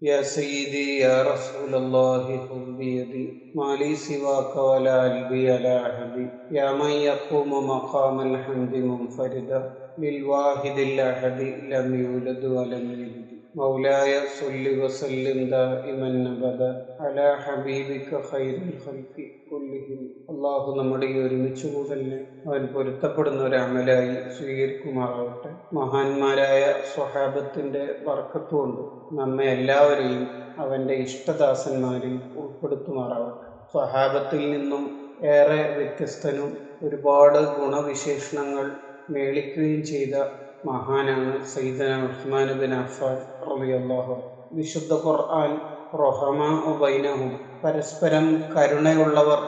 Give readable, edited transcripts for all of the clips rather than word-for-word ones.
يا سيدي يا رسول الله خذ بيدي ما لي سواك ولا قلبي على عهدي يا من يقوم مقام الحمد منفردا للواحد الأحد لم يولد ولم يلد مولاي صل وسلم دائما أبدا على حبيبك خير الخلق كلهم. അള്ളാഹു നമ്മുടെ ഈ ഒരുമിച്ച് കൂടലിനെ അവൻ പൊരുത്തപ്പെടുന്ന ഒരു അമലായി സ്വീകരിക്കുമാറാവട്ടെ. മഹാന്മാരായ സ്വഹാബത്തിന്റെ ബർക്കത്ത് കൊണ്ട് നമ്മെ എല്ലാവരെയും അവന്റെ ഇഷ്ടദാസന്മാരിൽ ഉൾപ്പെടുത്തുമാറാവട്ടെ. സ്വഹാബത്തിൽ നിന്നും ഏറെ വ്യത്യസ്തനും ഒരുപാട് ഗുണവിശേഷണങ്ങൾ മേളിക്കുകയും ചെയ്ത മഹാനാണ് സയ്യിദന ഉസ്മാൻ ബിൻ അഫ്ഫാൻ റളിയല്ലാഹു അൻഹു. വിശുദ്ധ ഖുർആൻ റഹമാഉ ബൈനഹും, പരസ്പരം കരുണയുള്ളവർ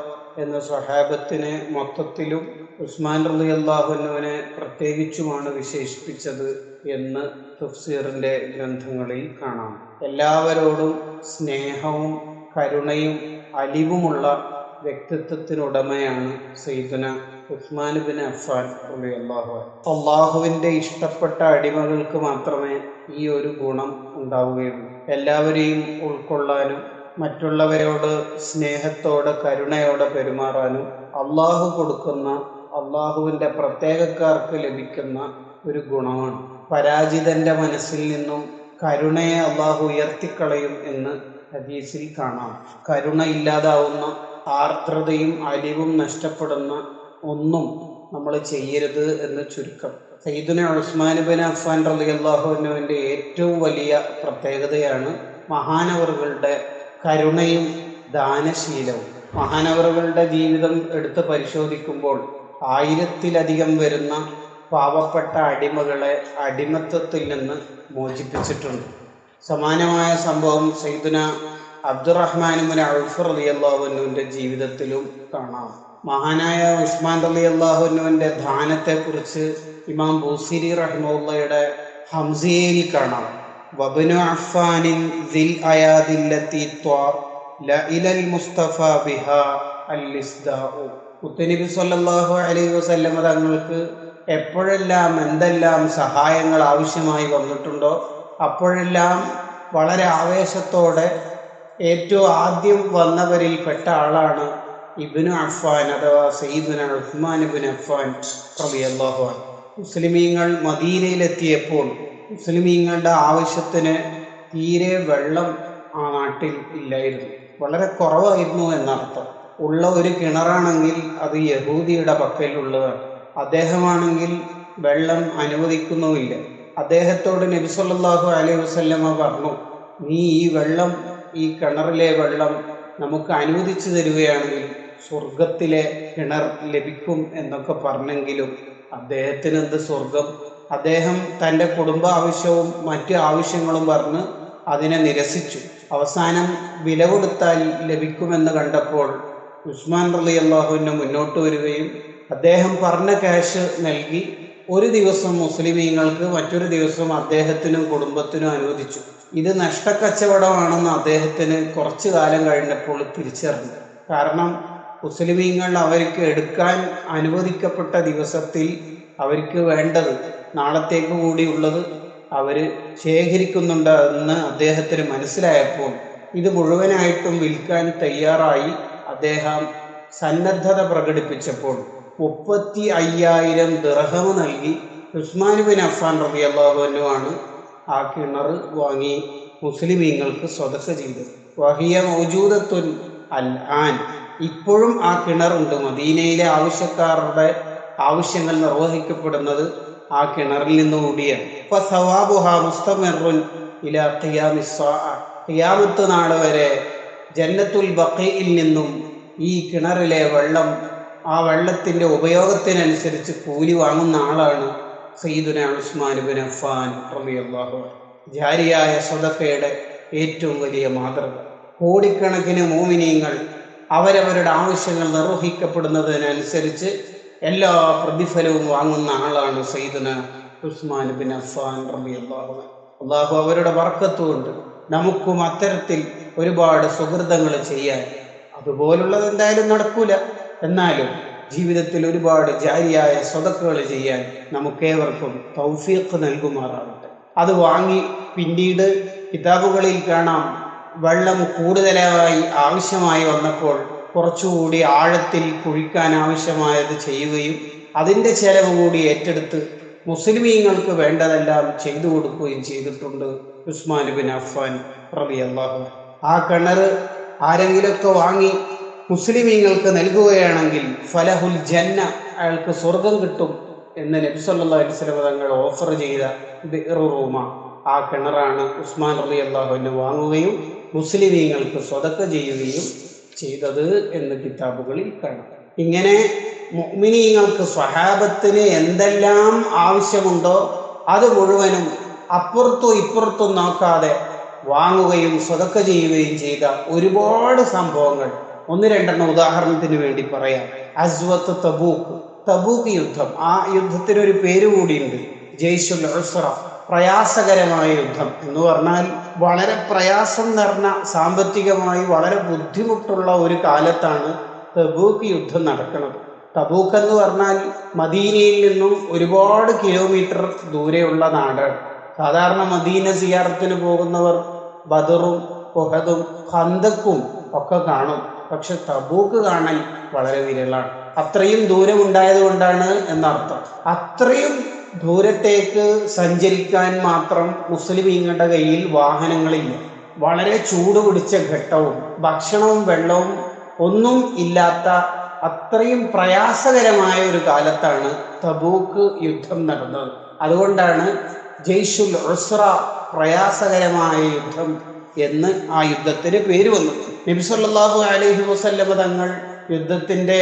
എന്ന സ്വഹാബത്തിനെ മൊത്തത്തിലും ഉസ്മാൻ റളിയല്ലാഹു അൻഹുവിനെ പ്രത്യേകിച്ചുമാണ് വിശേഷിപ്പിച്ചത് എന്ന് തഫ്സീറിന്റെ ഗ്രന്ഥങ്ങളിൽ കാണാം. എല്ലാവരോടും സ്നേഹവും കരുണയും അലിവുമുള്ള വ്യക്തിത്വത്തിനുടമയാണ് സയ്യിദുന ഉസ്മാൻ ബിൻ അഫ്ഫാൻ റളിയല്ലാഹു അൻഹു. അള്ളാഹുവിന്റെ ഇഷ്ടപ്പെട്ട അടിമകൾക്ക് മാത്രമേ ഈ ഒരു ഗുണം ഉണ്ടാവുകയുള്ളൂ. എല്ലാവരെയും ഉൾക്കൊള്ളാനും മറ്റുള്ളവരോട് സ്നേഹത്തോടെ കരുണയോടെ പെരുമാറാനും അള്ളാഹു കൊടുക്കുന്ന, അള്ളാഹുവിന്റെ പ്രത്യേകക്കാർക്ക് ലഭിക്കുന്ന ഒരു ഗുണമാണ്. പരാജിതന്റെ മനസ്സിൽ നിന്നും കരുണയെ അള്ളാഹു ഉയർത്തിക്കളയും എന്ന് ഹദീസിൽ കാണാം. കരുണ ഇല്ലാതാവുന്ന, ആർദ്രതയും അലിവും നഷ്ടപ്പെടുന്ന ഒന്നും നമ്മൾ ചെയ്യരുത് എന്ന് ചുരുക്കം. സയ്യിദുന ഉസ്മാൻ ബിൻ അഫ്ഫാൻ റളിയല്ലാഹു അൻഹുവിന്റെ ഏറ്റവും വലിയ പ്രത്യേകതയാണ് മഹാനവറുകളുടെ കരുണയും ദാനശീലവും. മഹാനവറുകളുടെ ജീവിതം എടുത്ത് പരിശോധിക്കുമ്പോൾ 1000-ലധികം വരുന്ന പാവപ്പെട്ട അടിമകളെ അടിമത്തത്തിൽ നിന്ന് മോചിപ്പിച്ചിട്ടുണ്ട്. സമാനമായ സംഭവം സയ്യിദുന അബ്ദുറഹ്മാൻ ഇബ്നു ഔഫ് റളിയല്ലാഹു അൻഹുവിന്റെ ജീവിതത്തിലും കാണാം. മഹാനായ ഉസ്മാൻ റളിയല്ലാഹു അൻഹുവിന്റെ ദാനത്തെക്കുറിച്ച് ഇമാം ബൂസിരി റഹിമഹുള്ളയുടെ ഹംസിയയിൽ കാണാം. വബ്നു അഫ്ഫാനിൻ ദിൽ അയാദില്ലത്തി ത്വാ ലഇലൽ മുസ്തഫ ബിഹാ അൽ-ഇസ്ദാഉ. മുത്തനബി സല്ലല്ലാഹു അലൈഹി വസല്ലമ തങ്ങൾക്ക് എപ്പോഴെല്ലാം എന്തെല്ലാം സഹായങ്ങൾ ആവശ്യമായി വന്നിട്ടുണ്ടോ അപ്പോഴെല്ലാം വളരെ ആവേശത്തോടെ ഏറ്റവും ആദ്യം വന്നവരിൽ പെട്ട ആളാണ് ഇബ്നു അഫ്ഫാൻ അഥവാ സയ്യിദുന ഉസ്മാൻ ഇബ്നു അഫ്ഫാൻ റളിയല്ലാഹു അൻഹു. മുസ്ലിമീങ്ങൾ മദീനയിലെത്തിയപ്പോൾ മുസ്ലിമീങ്ങളുടെ ആവശ്യത്തിന് തീരെ വെള്ളം ആ നാട്ടിൽ ഇല്ലായിരുന്നു, വളരെ കുറവായിരുന്നു എന്നർത്ഥം. ഉള്ള ഒരു കിണറാണെങ്കിൽ അത് യഹൂദിയുടെ പക്കലുള്ളതാണ്. അദ്ദേഹമാണെങ്കിൽ വെള്ളം അനുവദിക്കുന്നുമില്ല. അദ്ദേഹത്തോട് നബി സല്ലല്ലാഹു അലൈഹി വസല്ലമ പറഞ്ഞു, നീ ഈ കിണറിലെ വെള്ളം നമുക്ക് അനുവദിച്ചു തരികയാണെങ്കിൽ സ്വർഗത്തിലെ കിണർ ലഭിക്കും എന്നൊക്കെ പറഞ്ഞെങ്കിലും അദ്ദേഹത്തിന് എന്ത് സ്വർഗം? അദ്ദേഹം തൻ്റെ കുടുംബ ആവശ്യവും മറ്റു ആവശ്യങ്ങളും പറഞ്ഞ് അതിനെ നിരസിച്ചു. അവസാനം വില കൊടുത്താൽ ലഭിക്കുമെന്ന് കണ്ടപ്പോൾ ഉസ്മാൻ റളിയല്ലാഹു അൻഹു മുന്നോട്ട് വരികയും അദ്ദേഹം പറഞ്ഞ ക്യാഷ് നൽകി ഒരു ദിവസം മുസ്ലിമീങ്ങൾക്ക്, മറ്റൊരു ദിവസം അദ്ദേഹത്തിനും കുടുംബത്തിനും അനുവദിച്ചു. ഇത് നഷ്ടക്കച്ചവടമാണെന്ന് അദ്ദേഹത്തിന് കുറച്ചു കാലം കഴിഞ്ഞപ്പോൾ തിരിച്ചറിഞ്ഞു. കാരണം മുസ്ലിമീങ്ങൾ അവർക്ക് എടുക്കാൻ അനുവദിക്കപ്പെട്ട ദിവസത്തിൽ അവർക്ക് വേണ്ടത് നാളത്തേക്ക് കൂടിയുള്ളത് അവർ ശേഖരിക്കുന്നുണ്ട് എന്ന് അദ്ദേഹത്തിന് മനസ്സിലായപ്പോൾ ഇത് മുഴുവനായിട്ടും വിൽക്കാൻ തയ്യാറായി അദ്ദേഹം സന്നദ്ധത പ്രകടിപ്പിച്ചപ്പോൾ 35,000 ദിർഹം നൽകി ഉസ്മാൻ ബിൻ അഫ്ഫാൻ റളിയല്ലാഹു അൻഹു ആണ് ആ കിണർ വാങ്ങി മുസ്ലിമീങ്ങൾക്ക് സ്വതക്ക ചെയ്തത്. വഹിയ മൗജൂദത്തുൻ അൽആൻ, ഇപ്പോഴും ആ കിണറുണ്ട്. മദീനയിലെ ആവശ്യക്കാരുടെ ആവശ്യങ്ങൾ നിർവഹിക്കപ്പെടുന്നത് ആ കിണറിൽ നിന്ന് കൂടിയാണ്. ഫസവാബുഹാ മുസ്തമിറുൻ ഇലാ ഖിയാമിസ്സാഅ, ഖിയാമത്ത് നാൾ വരെ ജന്നത്തുൽ ബഖീഇൽ നിന്നും ഈ കിണറിലെ വെള്ളം, ആ വെള്ളത്തിന്റെ ഉപയോഗത്തിനനുസരിച്ച് കൂലി വാങ്ങുന്ന ആളാണ് സയ്യിദുന ഉസ്മാൻ ബിൻ അഫ്ഫാൻ റളിയല്ലാഹു അൻഹു. ജാരിയായ സ്വതക്കയുടെ ഏറ്റവും വലിയ മാതൃക. കോടിക്കണക്കിന് മുഅ്മിനീങ്ങൾ അവരവരുടെ ആവശ്യങ്ങൾ നിർവഹിക്കപ്പെടുന്നതിനനുസരിച്ച് എല്ലാ പ്രതിഫലവും വാങ്ങുന്ന ആളാണ് സയ്യിദുന ഉസ്മാൻ ബിൻ അഫ്ഫാൻ റളിയല്ലാഹു അൻഹു. അല്ലാഹു അവരുടെ ബർക്കത്ത് കൊണ്ട് നമുക്കും അത്തരത്തിൽ ഒരുപാട് സുഹൃതങ്ങൾ ചെയ്യാൻ, അതുപോലുള്ളത് എന്തായാലും നടക്കൂല, എന്നാലും ജീവിതത്തിൽ ഒരുപാട് ജാരിയായ സ്വതക്കകൾ ചെയ്യാൻ നമുക്കേവർക്കും തൗഫീഖ് നൽകുമാറാവട്ടെ. അത് വാങ്ങി പിന്നീട് കിതാബുകളിൽ കാണാം, വെള്ളം കൂടുതലായി ആവശ്യമായി വന്നപ്പോൾ കുറച്ചുകൂടി ആഴത്തിൽ കുഴിക്കാൻ ആവശ്യമായത് ചെയ്യുകയും അതിൻ്റെ ചെലവ് കൂടി ഏറ്റെടുത്ത് മുസ്ലിമീങ്ങൾക്ക് വേണ്ടതെല്ലാം ചെയ്തു കൊടുക്കുകയും ചെയ്തിട്ടുണ്ട് ഉസ്മാൻ ബിൻ അഫ്ഫാൻ റളിയല്ലാഹു അൻഹു. ആ കിണർ ആരെങ്കിലുമൊക്കെ വാങ്ങി മുസ്ലിമീങ്ങൾക്ക് നൽകുകയാണെങ്കിൽ ഫലഹുൽ ജന്ന, അയാൾക്ക് സ്വർഗം കിട്ടും എന്ന് നബി സല്ലല്ലാഹു അലൈഹി വസല്ലം തങ്ങൾ ഓഫർ ചെയ്ത ബിഅ്റു റൂമ, ആ കിണറാണ് ഉസ്മാൻ റളിയല്ലാഹു അൻഹു വാങ്ങുകയും മുസ്ലിമീങ്ങൾക്ക് സ്വതക്ക ചെയ്യുകയും ചെയ്തത് എന്ന് കിതാബുകളിൽ കാണാം. ഇങ്ങനെ മുഅ്മിനീങ്ങൾക്ക് സ്വഹാബത്തിന് എന്തെല്ലാം ആവശ്യമുണ്ടോ അത് മുഴുവനും അപ്പുറത്തും ഇപ്പുറത്തും നോക്കാതെ വാങ്ങുകയും സ്വതക്ക ചെയ്യുകയും ചെയ്ത ഒരുപാട് സംഭവങ്ങൾ ഒന്ന് രണ്ടെണ്ണം ഉദാഹരണത്തിന് വേണ്ടി പറയാം. അസ്വത്ത് തബൂക്ക്, തബൂക്ക് യുദ്ധം. ആ യുദ്ധത്തിനൊരു പേര് കൂടിയുണ്ട്, ജയ്ഷുൽ ഉസ്ര, പ്രയാസകരമായ യുദ്ധം എന്ന് പറഞ്ഞാൽ വളരെ പ്രയാസം നിറഞ്ഞ, സാമ്പത്തികമായി വളരെ ബുദ്ധിമുട്ടുള്ള ഒരു കാലത്താണ് തബൂക്ക് യുദ്ധം നടക്കുന്നത്. തബൂക്ക് എന്ന് പറഞ്ഞാൽ മദീനയിൽ നിന്നും ഒരുപാട് കിലോമീറ്റർ ദൂരെയുള്ള നാടാണ്. സാധാരണ മദീന സിയാറത്തിന് പോകുന്നവർ ബദറും ഉഹദും ഖന്തക്കും ഒക്കെ കാണും, പക്ഷെ തബൂക്ക് കാണാൻ വളരെ വിരളാണ്. അത്രയും ദൂരം ഉണ്ടായത് കൊണ്ടാണ് എന്നർത്ഥം. അത്രയും ദൂരത്തേക്ക് സഞ്ചരിക്കാൻ മാത്രം മുസ്ലിമീങ്ങളുടെ കയ്യിൽ വാഹനങ്ങളില്ല. വളരെ ചൂട് പിടിച്ച ഘട്ടവും ഭക്ഷണവും വെള്ളവും ഒന്നും ഇല്ലാത്ത അത്രയും പ്രയാസകരമായ ഒരു കാലത്താണ് തബൂക്ക് യുദ്ധം നടന്നത്. അതുകൊണ്ടാണ് ജയ്ഷുൽ ഉസ്ര, പ്രയാസകരമായ യുദ്ധം എന്ന് ആ യുദ്ധത്തിന് പേര് വന്നു. നബി സല്ലല്ലാഹു അലൈഹി വസല്ലം തങ്ങൾ യുദ്ധത്തിന്റെ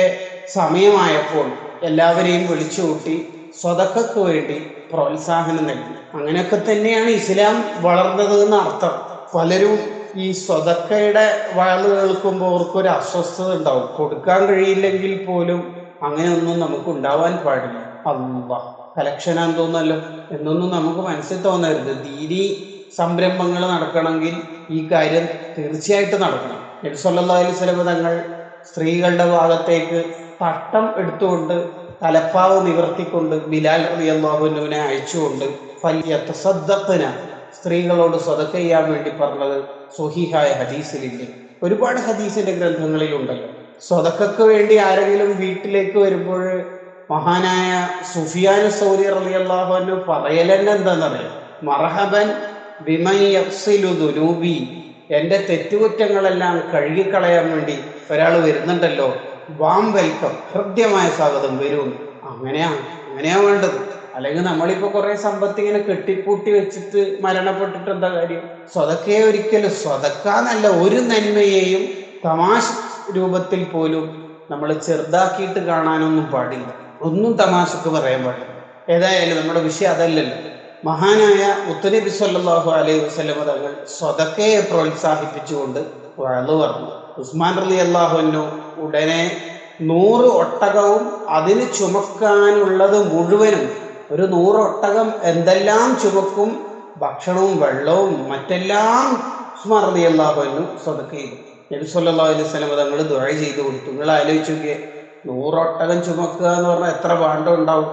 സമയമായപ്പോൾ എല്ലാവരെയും വിളിച്ചു കൂട്ടി സ്വതക്കക്ക് വേണ്ടി പ്രോത്സാഹനം നൽകി. അങ്ങനെയൊക്കെ തന്നെയാണ് ഇസ്ലാം വളർന്നത് എന്ന് അർത്ഥം. പലരും ഈ സ്വതക്കയുടെ വഴല് കേൾക്കുമ്പോൾ അവർക്കൊരു അസ്വസ്ഥത ഉണ്ടാവും. കൊടുക്കാൻ കഴിയില്ലെങ്കിൽ പോലും അങ്ങനെയൊന്നും നമുക്ക് ഉണ്ടാവാൻ പാടില്ല. അല്ലാഹ് കലക്ഷനാന്ന് തോന്നല്ലോ എന്നൊന്നും നമുക്ക് മനസ്സിൽ തോന്നരുത്. ദീനി സംരംഭങ്ങൾ നടക്കണമെങ്കിൽ ഈ കാര്യം തീർച്ചയായിട്ടും നടക്കണം. നബി സല്ലല്ലാഹു അലൈഹി വസല്ലം തങ്ങൾ സ്ത്രീകളുടെ ഭാഗത്തേക്ക് തട്ടം എടുത്തുകൊണ്ട് തലപ്പാവ് നിവർത്തിക്കൊണ്ട് ബിലാൽ റളിയല്ലാഹു അൻഹുവിനെ അയച്ചുകൊണ്ട് ഫൽയതസദ്ദഖ്ന, സ്ത്രീകളോട് സ്വതക്ക ചെയ്യാൻ വേണ്ടി പറഞ്ഞത് സ്വഹീഹായ ഹദീസിലില്ലേ? ഒരുപാട് ഹദീസിന്റെ ഗ്രന്ഥങ്ങളിലുണ്ടല്ലോ. സ്വതക്കക്ക് വേണ്ടി ആരെങ്കിലും വീട്ടിലേക്ക് വരുമ്പോൾ മഹാനായ സുഫിയാൻ സൗരി റളിയല്ലാഹു അൻഹു പറയലെന്നെ എന്താണെന്നറിയാം? മർഹബൻ ബിമൻ യഗ്സിലു ദുനൂബി, എൻ്റെ തെറ്റുകുറ്റങ്ങളെല്ലാം കഴുകിക്കളയാൻ വേണ്ടി ഒരാൾ വരുന്നുണ്ടല്ലോ, വാം വെൽക്കം, ഹൃദ്യമായ സ്വാഗതം, വരൂ. അങ്ങനെയാ വേണ്ടത്. അല്ലെങ്കിൽ നമ്മളിപ്പോ കുറെ സമ്പത്ത് ഇങ്ങനെ കെട്ടിപ്പൂട്ടി വെച്ചിട്ട് മരണപ്പെട്ടിട്ട് എന്താ കാര്യം? സ്വതക്കയെ ഒരിക്കലും, സ്വതക്കാന്നല്ല, ഒരു നന്മയെയും തമാശ രൂപത്തിൽ പോലും നമ്മൾ ചെറുതാക്കിയിട്ട് കാണാനൊന്നും പാടില്ല. ഒന്നും തമാശക്ക് പറയാൻ പാടില്ല. ഏതായാലും നമ്മുടെ വിഷയം അതല്ലല്ലോ. മഹാനായ മുത്തുനബി സല്ലല്ലാഹു അലൈഹി വസല്ലം തങ്ങൾ സ്വതക്കയെ പ്രോത്സാഹിപ്പിച്ചുകൊണ്ട് വഅള് പറഞ്ഞു. ഉസ്മാൻ റളിയല്ലാഹു അൻഹു ഉടനെ 100 ഒട്ടകവും അതിന് ചുമക്കാനുള്ളത് മുഴുവനും, ഒരു 100 ഒട്ടകം എന്തെല്ലാം ചുമക്കും, ഭക്ഷണവും വെള്ളവും മറ്റെല്ലാം ഉസ്മാൻ റളിയല്ലാഹു അൻഹു സ്വതക്ക ചെയ്തു. നബി സല്ലല്ലാഹു അലൈഹി വസല്ലം തങ്ങൾ ദുആ ചെയ്തു കൊടുത്തു. നിങ്ങൾ ആലോചിച്ച് നോക്കിയേ, 100 ഒട്ടകം ചുമക്കുക എന്ന് പറഞ്ഞാൽ എത്ര ഭാണ്ഡം ഉണ്ടാവും,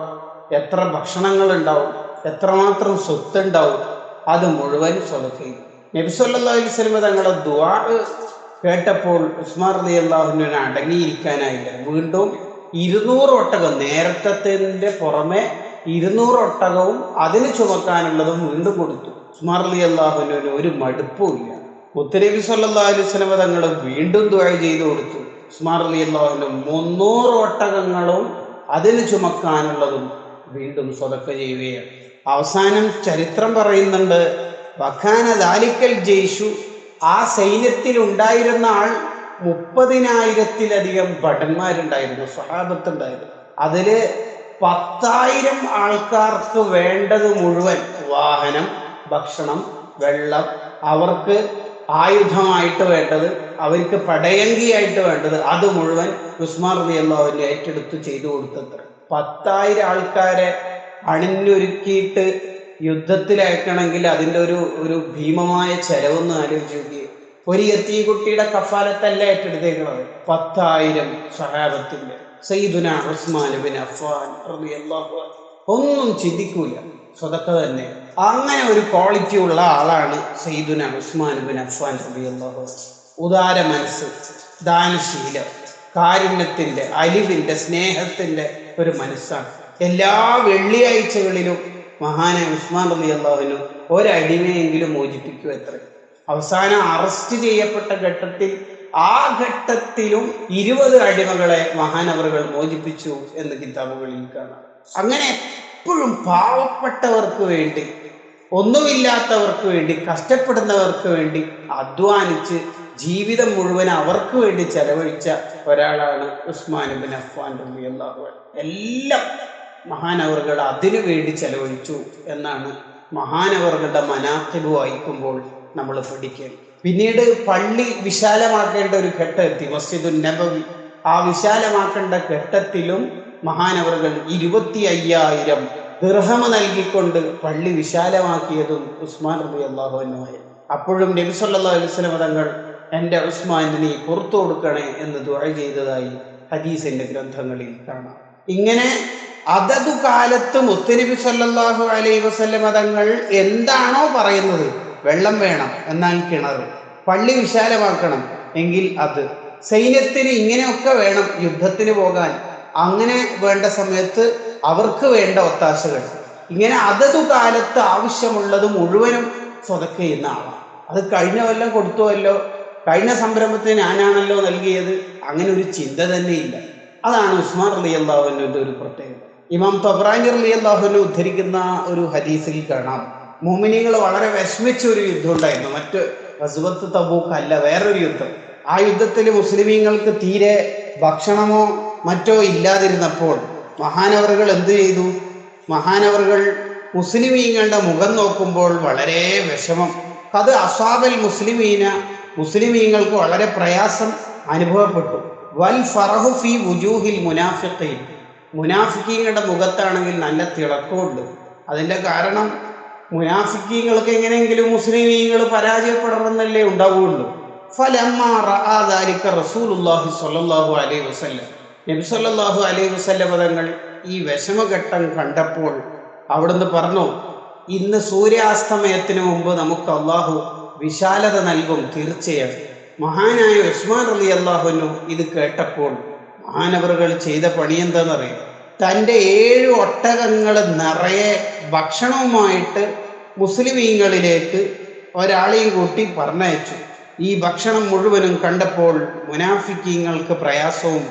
എത്ര ഭക്ഷണങ്ങൾ ഉണ്ടാവും, എത്രമാത്രം സ്വത്ത് ഉണ്ടാവും. അത് മുഴുവൻ സ്വതക്ക ചെയ്തു. നബി സല്ലല്ലാഹു അലൈഹി വസല്ലം തങ്ങളുടെ ദുആ കേട്ടപ്പോൾ ഉസ്മാൻ റളിയല്ലാഹു അൻഹുവിന് അടങ്ങിയിരിക്കാനായില്ല. വീണ്ടും 200 ഒട്ടകം, നേരത്തെ പുറമെ 200 ഒട്ടകവും അതിന് ചുമക്കാനുള്ളതും വീണ്ടും കൊടുത്തു. ഉസ്മാൻ റളിയല്ലാഹു അൻഹുവിന് ഒരു മടുപ്പുമില്ല. മുത്തുനബി സല്ലല്ലാഹു അലൈഹി വസല്ലം തങ്ങൾ വീണ്ടും ദുആ ചെയ്തു കൊടുത്തു. ഉസ്മാൻ റളിയല്ലാഹു അൻഹു 300 ഒട്ടകങ്ങളും അതിന് ചുമക്കാനുള്ളതും വീണ്ടും സ്വതക്ക ചെയ്യുകയാണ്. അവസാനം ചരിത്രം പറയുന്നുണ്ട്, വഖാന ദാലിക്കൽ ജയ്ഷു, ആ സൈന്യത്തിൽ ഉണ്ടായിരുന്ന ആൾ 30,000-ത്തിലധികം ഭടന്മാരുണ്ടായിരുന്നു, സ്വഹാബത്തുണ്ടായിരുന്നു. അതില് 10,000 ആൾക്കാർക്ക് വേണ്ടത് മുഴുവൻ, വാഹനം, ഭക്ഷണം, വെള്ളം, അവർക്ക് ആയുധമായിട്ട് വേണ്ടത്, അവർക്ക് പടയങ്കിയായിട്ട് വേണ്ടത്, അത് മുഴുവൻ ഉസ്മാൻ റളിയല്ലാഹു അൻഹു ഏറ്റെടുത്ത് ചെയ്തു കൊടുത്തത്ര. 10,000 ആൾക്കാരെ അണിഞ്ഞൊരുക്കിയിട്ട് യുദ്ധത്തിലയക്കണമെങ്കിൽ അതിൻ്റെ ഒരു ഭീമമായ ചെലവൊന്ന് ആലോചിച്ച് നോക്കിയേ. ഒരു യതീംകുട്ടിയുടെ കഫാലത്തല്ല ഏറ്റെടുത്തേക്കുന്നത്, 10,000 സ്വഹാബത്തിന്റെ. സയ്യിദുനാ ഉസ്മാൻ ബിൻ അഫ്ഫാൻ റളിയല്ലാഹു അൻഹു ഒന്നും ചിന്തിക്കൂല. സ്വതക്ക തന്നെ. അങ്ങനെ ഒരു ക്വാളിറ്റി ഉള്ള ആളാണ് സയ്യിദുന ഉസ്മാൻ ബിൻ അഫ്ഫാൻ റളിയല്ലാഹു അൻഹു. ഉദാര മനസ്സ്, ദാനശീലം, കാരുണ്യത്തിന്റെ, അലിവിന്റെ, സ്നേഹത്തിന്റെ ഒരു മനസ്സാണ്. എല്ലാ വെള്ളിയാഴ്ചകളിലും മഹാനായ ഉസ്മാൻ റളിയല്ലാഹു അൻഹു ഒരടിമയെങ്കിലും മോചിപ്പിക്കൂ എത്ര. അവസാനം അറസ്റ്റ് ചെയ്യപ്പെട്ട ഘട്ടത്തിൽ ആ ഘട്ടത്തിലും 20 അടിമകളെ മഹാനവറുകൾ മോചിപ്പിച്ചു എന്ന് കിതാബുകളിൽ കാണാം. അങ്ങനെ എപ്പോഴും പാവപ്പെട്ടവർക്ക് വേണ്ടി, ഒന്നുമില്ലാത്തവർക്ക് വേണ്ടി, കഷ്ടപ്പെടുന്നവർക്ക് വേണ്ടി അധ്വാനിച്ച് ജീവിതം മുഴുവൻ അവർക്ക് വേണ്ടി ചെലവഴിച്ച ഒരാളാണ് ഉസ്മാൻ ഇബ്നു അഫ്ഫാൻ റളിയല്ലാഹു അൻഹു. എല്ലാം മഹാനവറുകൾ അതിനു വേണ്ടി ചെലവഴിച്ചു എന്നാണ് മഹാനവറുകളുടെ മനാഖിബ് വായിക്കുമ്പോൾ നമ്മൾ പഠിക്കേണ്ടത്. പിന്നീട് പള്ളി വിശാലമാക്കേണ്ട ഒരു ഘട്ടം എത്തി, മസ്ജിദുൻ നബവി. ആ വിശാലമാക്കേണ്ട ഘട്ടത്തിലും മഹാനവറുകൾ 25,000 ദിർഹം നൽകിക്കൊണ്ട് പള്ളി വിശാലമാക്കിയതും ഉസ്മാൻ റളിയല്ലാഹു അൻഹു ആയിരുന്നു. അപ്പോഴും നബി സല്ലല്ലാഹു അലൈഹി വസല്ലം തങ്ങൾ എൻ്റെ ഉസ്മാന് നീ പുറത്തു കൊടുക്കണേ എന്ന് ദുആ ചെയ്തതായി ഹദീസിന്റെ ഗ്രന്ഥങ്ങളിൽ കാണാം. ഇങ്ങനെ അതതു കാലത്ത് മുത്തുനബി സല്ലല്ലാഹു അലൈഹി വസല്ലം തങ്ങൾ എന്താണോ പറയുന്നത്, വെള്ളം വേണം എന്നാൽ കിണർ, പള്ളി വിശാലമാക്കണം എങ്കിൽ അത്, സൈന്യത്തിന് ഇങ്ങനെയൊക്കെ വേണം യുദ്ധത്തിന് പോകാൻ, അങ്ങനെ വേണ്ട സമയത്ത് അവർക്ക് വേണ്ട ഒത്താശകൾ, ഇങ്ങനെ അതതു കാലത്ത് ആവശ്യമുള്ളത് മുഴുവനും സ്വതക്ക ചെയ്യുന്ന ആളാണ്. അത് കഴിഞ്ഞ കൊല്ലം കൊടുത്തുവല്ലോ, കഴിഞ്ഞ സംരംഭത്തിന് ഞാനാണല്ലോ നൽകിയത്, അങ്ങനെ ഒരു ചിന്ത തന്നെ ഇല്ല. അതാണ് ഉസ്മാൻ റളിയല്ലാഹു അൻഹുവിന്റെ ഒരു പ്രത്യേകത. ഇമാം തബ്രാനി റളിയല്ലാഹു അൻഹു ഉദ്ധരിക്കുന്ന ഒരു ഹദീസിൽ കാണാം, മുഅ്മിനീങ്ങൾ വളരെ വിഷമിച്ച ഒരു യുദ്ധം ഉണ്ടായിരുന്നു. മറ്റ് ഗസ്വത്ത് തബൂക്ക് അല്ല, വേറൊരു യുദ്ധം. ആ യുദ്ധത്തിൽ മുസ്ലിമീങ്ങൾക്ക് തീരെ ഭക്ഷണമോ മറ്റോ ഇല്ലാതിരുന്നപ്പോൾ മഹാനവറുകൾ എന്ത് ചെയ്തു? മഹാനവറുകൾ മുസ്ലിമീങ്ങളുടെ മുഖം നോക്കുമ്പോൾ വളരെ വിഷമം, അത് അസ്വാബൽ മുസ്ലിമീന, മുസ്ലിമീങ്ങൾക്ക് വളരെ പ്രയാസം അനുഭവപ്പെട്ടു. വൽ ഫറഹു ഫി വുജൂഹിൽ മുനാഫിഖീൻ, മുനാഫിക്കീങ്ങളുടെ മുഖത്താണെങ്കിൽ നല്ല തിളക്കമുണ്ട്. അതിൻ്റെ കാരണം മുനാഫിക്കീങ്ങൾക്ക് എങ്ങനെയെങ്കിലും മുസ്ലിമീങ്ങൾ പരാജയപ്പെടണമെന്നല്ലേ ഉണ്ടാവുകയുള്ളൂ. ഫലമ്മാ റഅ ദാലിക റസൂലുള്ളാഹി സ്വല്ലല്ലാഹു അലൈഹി വസല്ലം, നബി സല്ലല്ലാഹു അലൈഹി വസല്ലം തങ്ങൾ ഈ വിഷമഘട്ടം കണ്ടപ്പോൾ അവിടുന്ന് പറഞ്ഞു, ഇന്ന് സൂര്യാസ്തമയത്തിന് മുമ്പ് നമുക്ക് അള്ളാഹു വിശാലത നൽകും തീർച്ചയാണ്. മഹാനായ ഉസ്മാൻ റളിയല്ലാഹു അൻഹു ഇത് കേട്ടപ്പോൾ മഹാനവറുകൾ ചെയ്ത പണി എന്താണെന്നറിയാം? തൻ്റെ 7 ഒട്ടകങ്ങൾ നിറയെ ഭക്ഷണവുമായിട്ട് മുസ്ലിമീങ്ങളിലേക്ക് ഒരാളെയും കൂട്ടി പറഞ്ഞയച്ചു. ഈ ഭക്ഷണം മുഴുവനും കണ്ടപ്പോൾ മുനാഫിക്കീങ്ങൾക്ക് പ്രയാസവും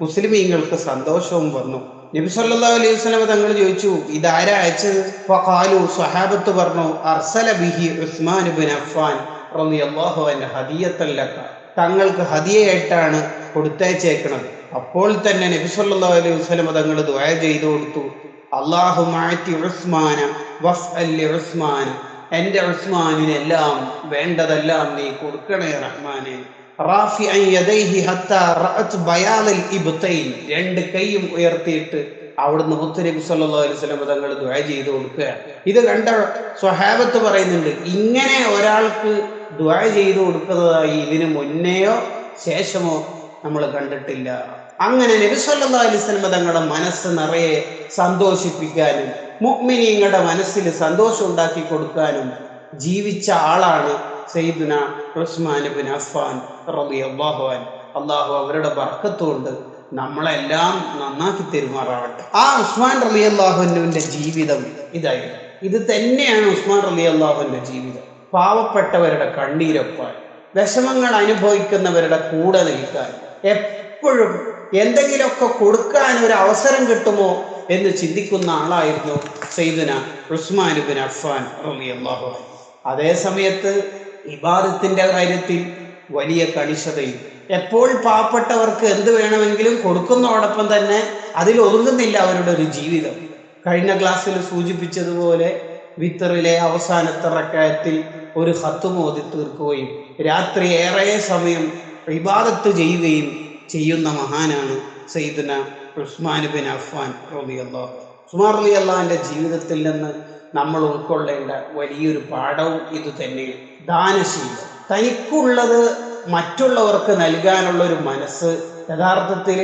മുസ്ലിമീങ്ങൾക്ക് സന്തോഷവും വന്നു. നബി സല്ലല്ലാഹു അലൈഹി വസല്ലം തങ്ങൾ ചോദിച്ചു, ഇതാരാ അയച്ചത്? ഫഖാലു, സ്വഹാബത്ത് പറഞ്ഞു, അർസല ബിഹി ഉസ്മാൻ ഇബ്നു അഫ്ഫാൻ റളിയല്ലാഹു അൻഹു ഹദിയത്തൻ ലക, തങ്ങൾക്ക് ഹദിയയായിട്ടാണ് കൊടുത്തയച്ചേക്കുന്നത്. അപ്പോൾ തന്നെ നബി സല്ലല്ലാഹു അലൈഹി വസല്ലം തങ്ങൾ ദുആ ചെയ്തു കൊടുത്തു, അല്ലാഹുമ്മ അതി ഉസ്മാന വഫ്അൽ ലി ഉസ്മാന, എൻ്റെ ഉസ്മാനിനെല്ലാം വേണ്ടതെല്ലാം നീ കൊടുക്കണേ റഹ്മാനെ. റാഫിഅൻ യദൈഹി ഹത്താ റഅത് ബയാലൽ ഇബ്തൈൻ, 2 കൈയും ഉയർത്തിയിട്ട് അവിടുന്ന് മുത്തുനബി സല്ലല്ലാഹു അലൈഹി വസല്ലം തങ്ങൾ ദുആ ചെയ്തു കൊടുക്കുക. ഇത് കണ്ട സ്വഹാബത്ത് പറയുന്നുണ്ട്, ഇങ്ങനെ ഒരാൾക്ക് ദുആ ചെയ്തു കൊടുക്കുന്നതായി ഇതിനു മുന്നെയോ ശേഷമോ നമ്മൾ കണ്ടിട്ടില്ല. അങ്ങനെ നബി സല്ലല്ലാഹു അലൈഹി വസല്ലം തങ്ങളുടെ മനസ്സ് നിറയെ സന്തോഷിപ്പിക്കാനും മുഅ്മിനീങ്ങളുടെ മനസ്സിൽ സന്തോഷം ഉണ്ടാക്കി കൊടുക്കാനും ജീവിച്ച ആളാണ് സയ്യിദുന ഉസ്മാൻ ഇബ്നു അഫ്ഫാൻ റളിയല്ലാഹു അൻഹു. അല്ലാഹു അവരുടെ ബർക്കത്ത് കൊണ്ട് നമ്മളെല്ലാം നന്നാക്കി തെരുമാറാവട്ടെ. ആ ഉസ്മാൻ റളിയല്ലാഹു അൻഹുവിന്റെ ജീവിതം ഇതായിരുന്നു. ഇത് തന്നെയാണ് ഉസ്മാൻ റളിയല്ലാഹു അൻഹുവിന്റെ ജീവിതം. പാവപ്പെട്ടവരുടെ കണ്ണീരൊപ്പാൻ, വിഷമങ്ങൾ അനുഭവിക്കുന്നവരുടെ കൂടെ നിൽക്കാൻ, എപ്പോഴും എന്തെങ്കിലുമൊക്കെ കൊടുക്കാൻ ഒരു അവസരം കിട്ടുമോ എന്ന് ചിന്തിക്കുന്ന ആളായിരുന്നു സയ്യിദുന ഉസ്മാൻ ഇബ്നു അഫ്ഫാൻ റളിയല്ലാഹു അൻഹു. അതേ സമയത്ത് ഇബാദത്തിന്റെ കാര്യത്തിൽ വലിയ കണിശതയും, എപ്പോൾ പാവപ്പെട്ടവർക്ക് എന്ത് വേണമെങ്കിലും കൊടുക്കുന്നതോടൊപ്പം തന്നെ അതിൽ ഒതുങ്ങുന്നില്ല അവരുടെ ഒരു ജീവിതം. കഴിഞ്ഞ ക്ലാസ്സിൽ സൂചിപ്പിച്ചതുപോലെ വിത്തറിലെ അവസാനത്തെ റക്അത്തിൽ ഒരു ഖത്ം ഓതി തീർക്കുകയും രാത്രി ഏറെ സമയം ഇബാദത്ത് ചെയ്യുകയും ചെയ്യുന്ന മഹാനാണ് സയ്യിദുന ഉസ്മാൻ ഇബ്നു അഫ്ഫാൻ റളിയല്ലാഹു അൻഹു. ഉസ്മാൻ റളിയല്ലാഹുവിന്റെ ജീവിതത്തിൽ നിന്ന് നമ്മൾ ഉൾക്കൊള്ളേണ്ട വലിയൊരു പാഠവും ഇത് തന്നെയാണ്. ദാനശീലം, തനിക്കുള്ളത് മറ്റുള്ളവർക്ക് നൽകാനുള്ള ഒരു മനസ്സ് യഥാർത്ഥത്തിൽ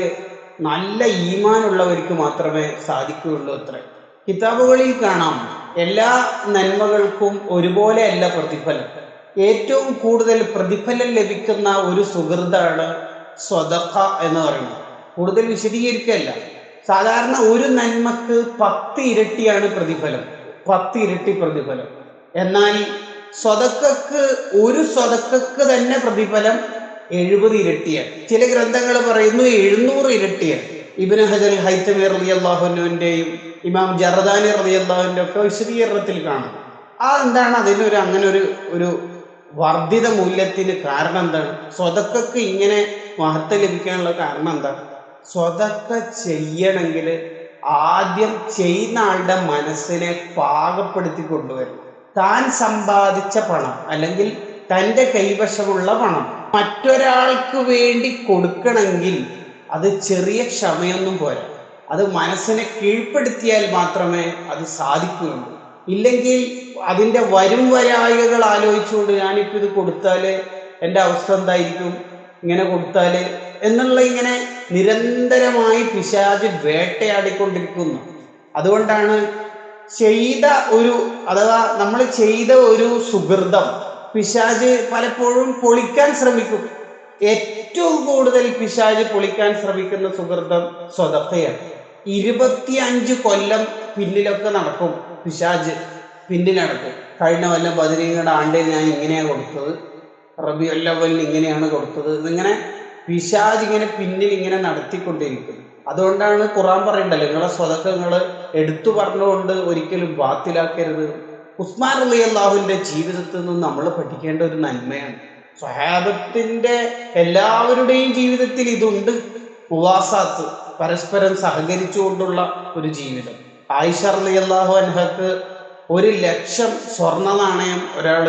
നല്ല ഈമാനുള്ളവർക്ക് മാത്രമേ സാധിക്കുകയുള്ളൂ. അത്ര കിതാബുകളിൽ കാണാം, എല്ലാ നന്മകൾക്കും ഒരുപോലെയല്ല പ്രതിഫലം. ഏറ്റവും കൂടുതൽ പ്രതിഫലം ലഭിക്കുന്ന ഒരു സുഹൃത്താണ് സ്വതക്ക എന്ന് പറയുന്നത്. കൂടുതൽ വിശദീകരിക്കല്ല, സാധാരണ ഒരു നന്മക്ക് 10 ഇരട്ടിയാണ് പ്രതിഫലം, 10 ഇരട്ടി പ്രതിഫലം. എന്നാൽ സ്വതക്കക്ക്, ഒരു സ്വതക്കക്ക് തന്നെ പ്രതിഫലം 70 ഇരട്ടിയാണ്. ചില ഗ്രന്ഥങ്ങൾ പറയുന്നു 700 ഇരട്ടിയാണ്. ഇബ്നു ഹജർ ഹൈതമി റളിയല്ലാഹു അൻഹുവിന്റെയും ഇമാം ജർദാനി റളിയല്ലാഹുവിന്റെ ഒക്കെ വിശദീകരണത്തിൽ കാണാം. എന്താണ് അതിനൊരു അങ്ങനെ ഒരു വർദ്ധിത മൂല്യത്തിന് കാരണം എന്താണ്? സ്വതക്കക്ക് ഇങ്ങനെ മഹത്വം ലഭിക്കാനുള്ള കാരണം എന്താണ്? സ്വതക്ക ചെയ്യണമെങ്കിൽ ആദ്യം ചെയ്യുന്ന ആളുടെ മനസ്സിനെ പാകപ്പെടുത്തി കൊണ്ടുവരണം. താൻ സമ്പാദിച്ച പണം അല്ലെങ്കിൽ തൻ്റെ കൈവശമുള്ള പണം മറ്റൊരാൾക്ക് വേണ്ടി കൊടുക്കണമെങ്കിൽ അത് ചെറിയ ക്ഷമയൊന്നും പോരാ. അത് മനസ്സിനെ കീഴ്പ്പെടുത്തിയാൽ മാത്രമേ അത് സാധിക്കുകയുള്ളൂ. ഇല്ലെങ്കിൽ അതിൻ്റെ വരും വരായികൾ ആലോചിച്ചുകൊണ്ട് ഞാനിപ്പോൾ ഇത് കൊടുത്താൽ എൻ്റെ അവസ്ഥ എന്തായിരിക്കും, ഇങ്ങനെ കൊടുത്താൽ എന്നുള്ള ഇങ്ങനെ നിരന്തരമായി പിശാച് വേട്ടയാടിക്കൊണ്ടിരിക്കുന്നു. അതുകൊണ്ടാണ് നമ്മൾ ചെയ്ത ഒരു സുഹൃതം പിശാച് പലപ്പോഴും പൊളിക്കാൻ ശ്രമിക്കും. ഏറ്റവും കൂടുതൽ പിശാച് പൊളിക്കാൻ ശ്രമിക്കുന്ന സുഹൃതം സ്വതക്കയാണ്. 25 കൊല്ലം പിന്നിലൊക്കെ നടക്കും പിശാച്, പിന്നിൽ നടക്കും. കഴിഞ്ഞ കൊല്ലം ബദരീങ്ങളുടെ ആണ്ടിൽ ഞാൻ ഇങ്ങനെയാണ് കൊടുത്തത്, റബീഉൽ അവ്വലിന് ഇങ്ങനെയാണ് കൊടുത്തത്, ഇതിങ്ങനെ പിശാച് ഇങ്ങനെ പിന്നിൽ ഇങ്ങനെ നടത്തിക്കൊണ്ടിരിക്കും. അതുകൊണ്ടാണ് ഖുർആൻ പറയണ്ടല്ലോ, നിങ്ങളെ സ്വതക്കങ്ങൾ എടുത്തു പറഞ്ഞുകൊണ്ട് ഒരിക്കലും ബാത്തിലാക്കരുത്. ഉസ്മാൻ റളിയല്ലാഹുവിന്റെ ജീവിതത്തിൽ നിന്ന് നമ്മൾ പഠിക്കേണ്ട ഒരു നന്മയാണ്. സ്വഹാബത്തിന്റെ എല്ലാവരുടെയും ജീവിതത്തിൽ ഇതുണ്ട്. മുവാസാത്ത്, പരസ്പരം സഹകരിച്ചുകൊണ്ടുള്ള ഒരു ജീവിതം. ആയിഷ റളിയല്ലാഹു അൻഹക്ക് 1,00,000 സ്വർണ്ണ നാണയം ഒരാൾ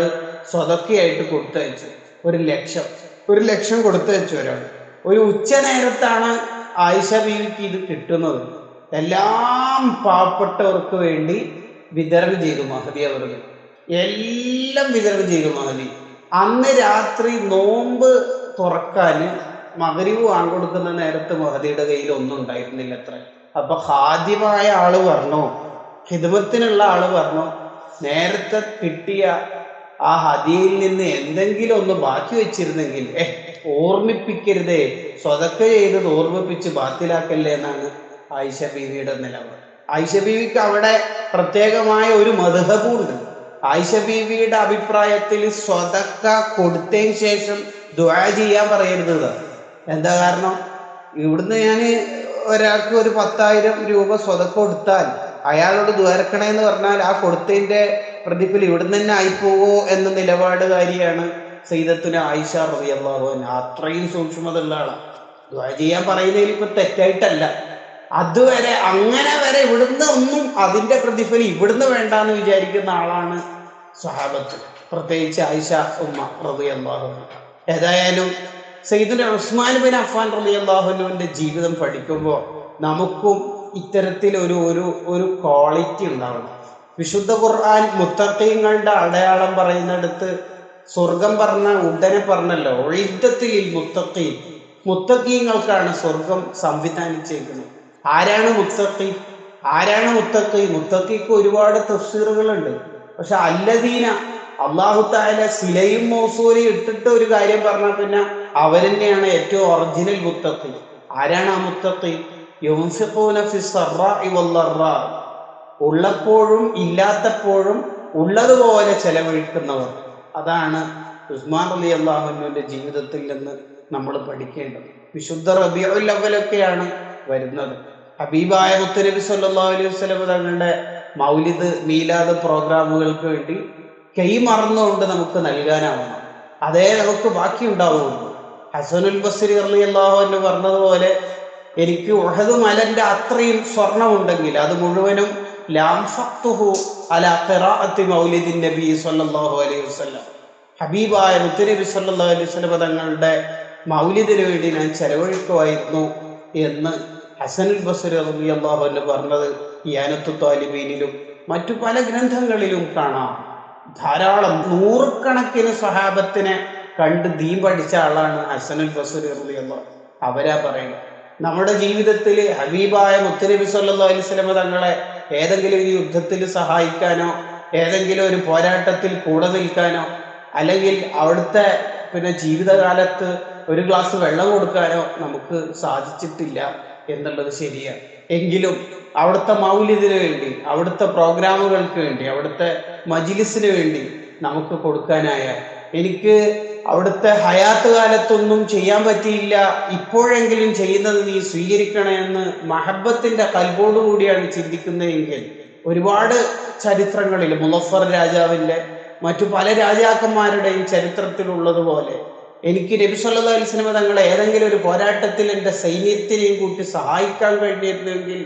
സ്വതക്കയായിട്ട് കൊടുത്തയച്ചു. 1,00,000 കൊടുത്തയച്ചു ഒരാൾ. ഒരു ഉച്ച നേരത്താണ് ആയിഷ ബീവിക്ക് ഇത് കിട്ടുന്നത്. എല്ലാം പാവപ്പെട്ടവർക്ക് വേണ്ടി വിതരണം ചെയ്തു മഹദി അവர்கள். എല്ലാം വിതരണം ചെയ്തു മഹദി. അന്ന് രാത്രി നോമ്പ് തുറക്കാൻ മഗ്‌രിബ് വാങ്ങിക്കൊടുക്കുന്ന നേരത്ത് മഹദിയുടെ കയ്യിൽ ഒന്നും ഉണ്ടായിരുന്നില്ല അത്ര. അപ്പൊ ഖാദിമായ ആള് പറഞ്ഞു, ഖിദ്മത്തിനുള്ള ആള് പറഞ്ഞു, നേരത്തെ കിട്ടിയ ആ ഹദിയയിൽ നിന്ന് എന്തെങ്കിലും ഒന്ന് ബാക്കി വെച്ചിരുന്നെങ്കിൽ ഓർമ്മിപ്പിക്കരുതേ, സ്വതക്ക ചെയ്തത് ഓർമ്മിപ്പിച്ച് ബാത്തിലാക്കല്ലേ എന്നാണ് ആയിഷ ബീവിയുടെ നിലപാട്. ആയിഷ ബീവിക്ക് അവിടെ പ്രത്യേകമായ ഒരു മദ്ഹബുണ്ട്. ആയിഷ ബീവിയുടെ അഭിപ്രായത്തിൽ സ്വതക്ക കൊടുത്തതിന് ശേഷം ദുആ ചെയ്യാൻ പറയരുത്. എന്താ കാരണം? ഇവിടുന്ന് ഞാൻ ഒരാൾക്ക് ഒരു 10,000 രൂപ സ്വതക്ക കൊടുത്താൽ അയാളോട് ദ്വാരക്കണേന്ന് പറഞ്ഞാൽ ആ കൊടുത്തതിന്റെ പ്രതിഫലം ഇവിടുന്ന് തന്നെ ആയിപ്പോവോ എന്ന നിലപാടുകാരിയാണ് സയ്യിദത്തുന ആയിഷ റളിയല്ലാഹു അൻഹ. അത്രയും സൂക്ഷ്മത ഉള്ള ആളാണ്. ദുആ ചെയ്യാൻ പറയുന്നതിൽ ഇപ്പൊ തെറ്റായിട്ടല്ല. അതുവരെ അങ്ങനെ വരെ ഇവിടുന്ന് ഒന്നും അതിന്റെ പ്രതിഫലം ഇവിടുന്ന് വേണ്ടാന്ന് വിചാരിക്കുന്ന ആളാണ് സ്വഹാബത്ത്, പ്രത്യേകിച്ച് ആയിഷ ഉമ്മ റളിയല്ലാഹു അൻഹ. ഏതായാലും സയ്യിദുന ഉസ്മാൻ ബിൻ അഫ്ഫാൻ റളിയല്ലാഹു അൻഹുവിന്റെ ജീവിതം പഠിക്കുമ്പോൾ നമുക്കും ഇത്തരത്തിൽ ഒരു ക്വാളിറ്റി ഉണ്ടാവണം. വിശുദ്ധ ഖുർആൻ മുത്തഖീങ്ങളുടെ അടയാളം പറയുന്നിടത്ത് സ്വർഗം പറഞ്ഞ ഉടനെ പറഞ്ഞല്ലോ, ഉഇദ്ദത്തിൽ മുത്തഖീൻ, മുത്തഖീങ്ങൾക്കാണ് സ്വർഗം സംവിധാനിച്ചേക്കുന്നത്. ആരാണ് മുത്തഖി? മുത്തഖിക്ക് ഒരുപാട് തഫ്സീറുകളുണ്ട്. പക്ഷെ അല്ലദീന, അല്ലാഹു തആല സിലയും മൗസൂലയും ഇട്ടിട്ട് ഒരു കാര്യം പറഞ്ഞാൽ പിന്നെ അവരെന്നെയാണ് ഏറ്റവും ഒറിജിനൽ മുത്തഖി. ആരാണ് ആ മുത്തഖി? യുൻഫിഖൂന ഫിസ്സറാഇ വല്ലറാ, ഉള്ളപ്പോഴും ഇല്ലാത്തപ്പോഴും ഉള്ളതുപോലെ ചെലവഴിക്കുന്നവർ. അതാണ് ഉസ്മാൻ റളിയല്ലാഹു അൻഹുവിന്റെ ജീവിതത്തിൽ നിന്ന് നമ്മൾ പഠിക്കേണ്ടത്. വിശുദ്ധ റബീഉൽ അവ്വലൊക്കെയാണ് വരുന്നത്. ഹബീബായ മുത്തുനബി സല്ലല്ലാഹു അലൈഹി വസല്ലം തങ്ങളുടെ മൗലിദ് മീലാദ് പ്രോഗ്രാമുകൾക്ക് വേണ്ടി കൈമറന്നുകൊണ്ട് നമുക്ക് നൽകാനാവണം. അതേ നമുക്ക് ബാക്കി ഉണ്ടാവുള്ളൂ. ഹസനുൽ ബസ്രി റളിയല്ലാഹു അൻഹു പറഞ്ഞതുപോലെ, എനിക്ക് ഉഹദ് മലന്റെ അത്രയും സ്വർണമുണ്ടെങ്കിൽ അത് മുഴുവനും ലംഫഖ്തുഹു അലാ ഖിറാഅത്തി മൗലിദിൻ നബി സല്ലല്ലാഹു അലൈഹി വസല്ലം, ഹബീബായ മുത്തുനബി സല്ലല്ലാഹു അലൈഹി വസല്ലം തങ്ങളുടെ മൗലിദിന് വേണ്ടി ഞാൻ ചെലവഴിക്കുമായിരുന്നു എന്ന് ഹസനുൽ ബസ്രി റളിയല്ലാഹു അൻഹു പറഞ്ഞത് ഇയാനത്തു ത്വാലിബീനിലും മറ്റു പല ഗ്രന്ഥങ്ങളിലും കാണാം. ധാരാളം നൂറുകണക്കിന് സ്വഹാബത്തിനെ കണ്ട് ദീൻ പഠിച്ച ആളാണ് ഹസനുൽ ബസ്രി റളിയല്ലാഹു. അവരാ പറയുന്നത് നമ്മുടെ ജീവിതത്തിൽ ഹബീബായ മുത്തുനബി സല്ലല്ലാഹു അലൈഹി വസല്ലം തങ്ങളെ ഏതെങ്കിലും ഒരു യുദ്ധത്തിൽ സഹായിക്കാനോ ഏതെങ്കിലും ഒരു പോരാട്ടത്തിൽ കൂടെ നിൽക്കാനോ അല്ലെങ്കിൽ അവിടുത്തെ ജീവിതകാലത്ത് ഒരു ഗ്ലാസ് വെള്ളം കൊടുക്കാനോ നമുക്ക് സാധിച്ചിട്ടില്ല എന്നുള്ളത് ശരിയാണ്. എങ്കിലും അവിടുത്തെ മൗലിദിന് വേണ്ടി, അവിടുത്തെ പ്രോഗ്രാമുകൾക്ക് വേണ്ടി, അവിടുത്തെ മജ്ലിസിന് വേണ്ടി നമുക്ക് കൊടുക്കാനായ, എനിക്ക് അവിടുത്തെ ഹയാത്ത് കാലത്തൊന്നും ചെയ്യാൻ പറ്റിയില്ല, ഇപ്പോഴെങ്കിലും ചെയ്യുന്നത് നീ സ്വീകരിക്കണമെന്ന് മഹബത്തിന്റെ കൽബോടുകൂടിയാണ് ചിന്തിക്കുന്നതെങ്കിൽ ഒരുപാട് ചരിത്രങ്ങളിൽ മുളഫർ രാജാവിന്റെ മറ്റു പല രാജാക്കന്മാരുടെയും ചരിത്രത്തിലുള്ളതുപോലെ എനിക്ക് നബി സല്ലല്ലാഹു അലൈഹി വസല്ലം തങ്ങളെ ഏതെങ്കിലും ഒരു പോരാട്ടത്തിൽ എൻ്റെ സൈന്യത്തിനെയും കൂട്ടി സഹായിക്കാൻ കഴിഞ്ഞിരുന്നെങ്കിൽ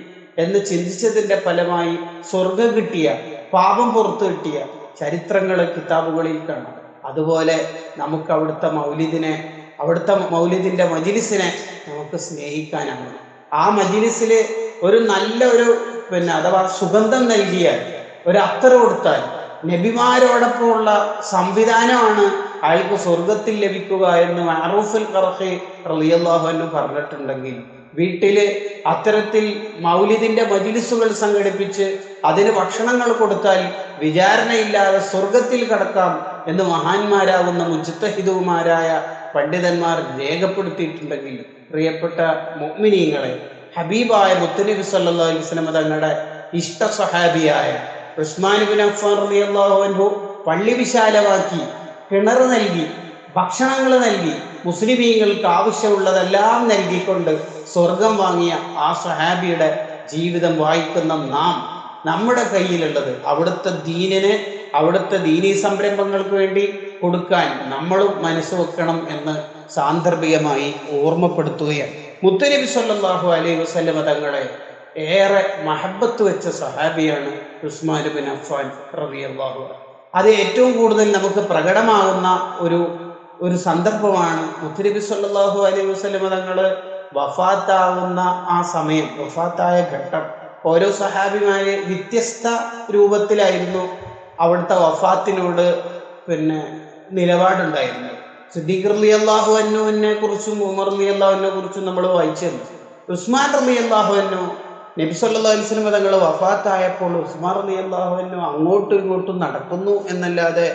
എന്ന് ചിന്തിച്ചതിന്റെ ഫലമായി സ്വർഗം കിട്ടിയ, പാപം പുറത്തു കിട്ടിയ ചരിത്രങ്ങൾ കിതാബുകളിൽ കാണാം. അതുപോലെ നമുക്ക് അവിടുത്തെ മൗലിദിന്റെ മജ്ലിസിനെ നമുക്ക് സ്നേഹിക്കാനാണ്. ആ മജ്ലിസിൽ ഒരു നല്ല അഥവാ സുഗന്ധം നൽകിയാൽ, ഒരു അത്തറ് കൊടുത്താൽ, നബിമാരോടൊപ്പമുള്ള സംവിധാനമാണ് അയാൾക്ക് സ്വർഗത്തിൽ ലഭിക്കുക എന്ന് മഅറൂഫുൽ ഖർഖി റളിയല്ലാഹു അൻഹു പറഞ്ഞിട്ടുണ്ടെങ്കിൽ, വീട്ടില് അത്തരത്തിൽ മൗലിദിന്റെ മജ്ലിസുകൾ സംഘടിപ്പിച്ച് അതിന് ഭക്ഷണങ്ങൾ കൊടുത്താൽ വിചാരണയില്ലാതെ സ്വർഗത്തിൽ കടക്കാം എന്ന് മഹാന്മാരാകുന്ന മുജ്തഹിദുമാരായ പണ്ഡിതന്മാർ രേഖപ്പെടുത്തിയിട്ടുണ്ടെങ്കിൽ, പ്രിയപ്പെട്ട മുഅ്മിനീങ്ങളെ, ഹബീബായ മുത്തുനബി സല്ലല്ലാഹു അലൈഹി വസല്ലം തങ്ങളുടെ ഇഷ്ട സ്വഹാബിയായ ഉസ്മാൻ ഇബ്നു അഫ്ഫാൻ റളിയല്ലാഹു അൻഹു പള്ളി വിശാലമാക്കി, കിണർ നൽകി, ഭക്ഷണങ്ങൾ നൽകി, മുസ്ലിമീങ്ങൾക്ക് ആവശ്യമുള്ളതെല്ലാം നൽകിക്കൊണ്ട് സ്വർഗം വാങ്ങിയ ആ സ്വഹാബിയുടെ ജീവിതം വായിക്കുന്ന നമ്മുടെ കയ്യിലുള്ളത് അവിടുത്തെ ദീനിനെ, അവിടുത്തെ ദീനീ സംരംഭങ്ങൾക്ക് വേണ്ടി കൊടുക്കാൻ നമ്മളും മനസ്സ് വെക്കണം എന്ന് സാന്ദർഭികമായി ഓർമ്മപ്പെടുത്തുകയാണ്. മുത്തുനബി സല്ലല്ലാഹു അലൈഹി വസല്ലം തങ്ങളെ ഏറെ മഹബത്ത് വെച്ച സഹാബിയാണ് ഉസ്മാൻ ഇബ്നു അഫ്ഫാൻ റളിയല്ലാഹു അൻഹു. അത് ഏറ്റവും കൂടുതൽ നമുക്ക് പ്രകടമാകുന്ന ഒരു സന്ദർഭമാണ് മുത്തുനബി സല്ലല്ലാഹു അലൈഹി വസല്ലം തങ്ങള് വഫാത്താവുന്ന ആ സമയം, വഫാത്തായ ഘട്ടം. ഓരോ സഹാബിമാര് വ്യത്യസ്ത രൂപത്തിലായിരുന്നു അവിടുത്തെ വഫാത്തിനോട് നിലപാടുണ്ടായിരുന്നു. സിദ്ദീഖ് റളിയല്ലാഹു അൻഹുവിനെ കുറിച്ചും ഉമർ റളിയല്ലാഹു അൻഹുവിനെ കുറിച്ചും നമ്മൾ വായിച്ചിരുന്നു. ഉസ്മാൻ റളിയല്ലാഹു അൻഹു നബി സല്ലല്ലാഹു അലൈഹി വസല്ലം തങ്ങൾ വഫാത്തായപ്പോൾ ഉസ്മാൻ റളിയല്ലാഹു അൻഹു അങ്ങോട്ടും ഇങ്ങോട്ടും നടക്കുന്നു എന്നല്ലാതെ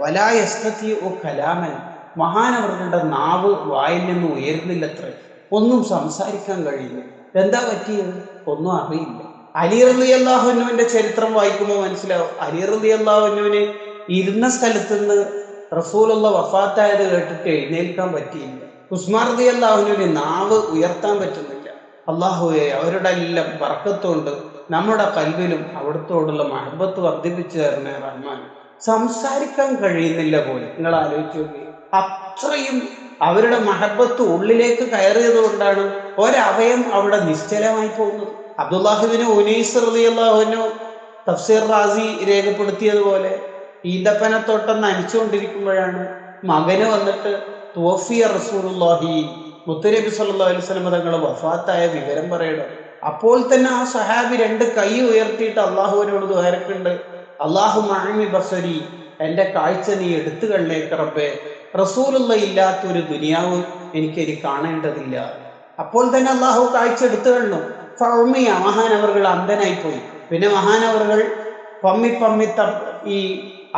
വലാ യസ്തതിഉ കലാമൻ, മഹാനവറുകളുടെ നാവ് വായിൽ നിന്ന് ഉയരുന്നില്ലത്രേ, ഒന്നും സംസാരിക്കാൻ കഴിയില്ല. എന്താ പറ്റിയത്? ഒന്നും അറിയില്ല. അലി റളിയല്ലാഹു അൻഹുവിന്റെ ചരിത്രം വായിക്കുമ്പോൾ മനസ്സിലാവും. അലി റളിയല്ലാഹു അൻഹുവിന് ഇരുന്ന സ്ഥലത്ത് നിന്ന് റസൂലുള്ളാഹി വഫാത്തായത് കേട്ടിട്ട് എഴുന്നേൽക്കാൻ പറ്റിയില്ല. ഉസ്മാൻ റളിയല്ലാഹു അൻഹുവിന് നാവ് ഉയർത്താൻ പറ്റുന്നില്ല. അല്ലാഹുവേ, അവരുടെ എല്ലാം ബർക്കത്തുകൊണ്ട് നമ്മുടെ കൽബിലും അവിടുത്തോടുള്ള മഹബത്ത് വർദ്ധിപ്പിച്ചു തരണേ റഹ്മാൻ. സംസാരിക്കാൻ കഴിയുന്നില്ല പോലും. നിങ്ങൾ ആലോചിച്ച് നോക്കി, അത്രയും അവരുടെ മഹബത്ത് ഉള്ളിലേക്ക് കയറിയത് കൊണ്ടാണ് ഒരവയം അവിടെ നിശ്ചലമായി പോകുന്നത്. അബ്ദുല്ലാഹിബ്നു ഉനൈസ് റളിയല്ലാഹു അൻഹു തഫ്സീർ റാസി രേഖപ്പെടുത്തിയതുപോലെ ഈന്തപ്പനത്തോട്ടം നനച്ചുകൊണ്ടിരിക്കുമ്പോഴാണ് മകന് വന്നിട്ട് തുവഫിയ റസൂലുള്ളാഹി, മുത്തുനബി സല്ലല്ലാഹു അലൈഹി വസല്ലം തങ്ങൾ വഫാത്തായ വിവരം പറയണം. അപ്പോൾ തന്നെ ആ സഹാബി രണ്ട് കൈ ഉയർത്തിയിട്ട് അള്ളാഹുവിനോട് ദുആരക്കുണ്ട്, അല്ലാഹു മഅമി ബസരി, എൻ്റെ കാഴ്ച നീ എടുത്തു കളഞ്ഞേക്ക് റബ്ബേ, റസൂലുള്ളാഹി ഇല്ലാത്തൊരു ദുനിയാവ് എനിക്കിനി കാണേണ്ടതില്ല. അപ്പോൾ തന്നെ അള്ളാഹു കാഴ്ച എടുത്തു കളഞ്ഞു. ഫഉമിയ, മഹാനവറുകൾ അന്ധനായിപ്പോയി. പിന്നെ മഹാനവറുകൾ പമ്മി ഈ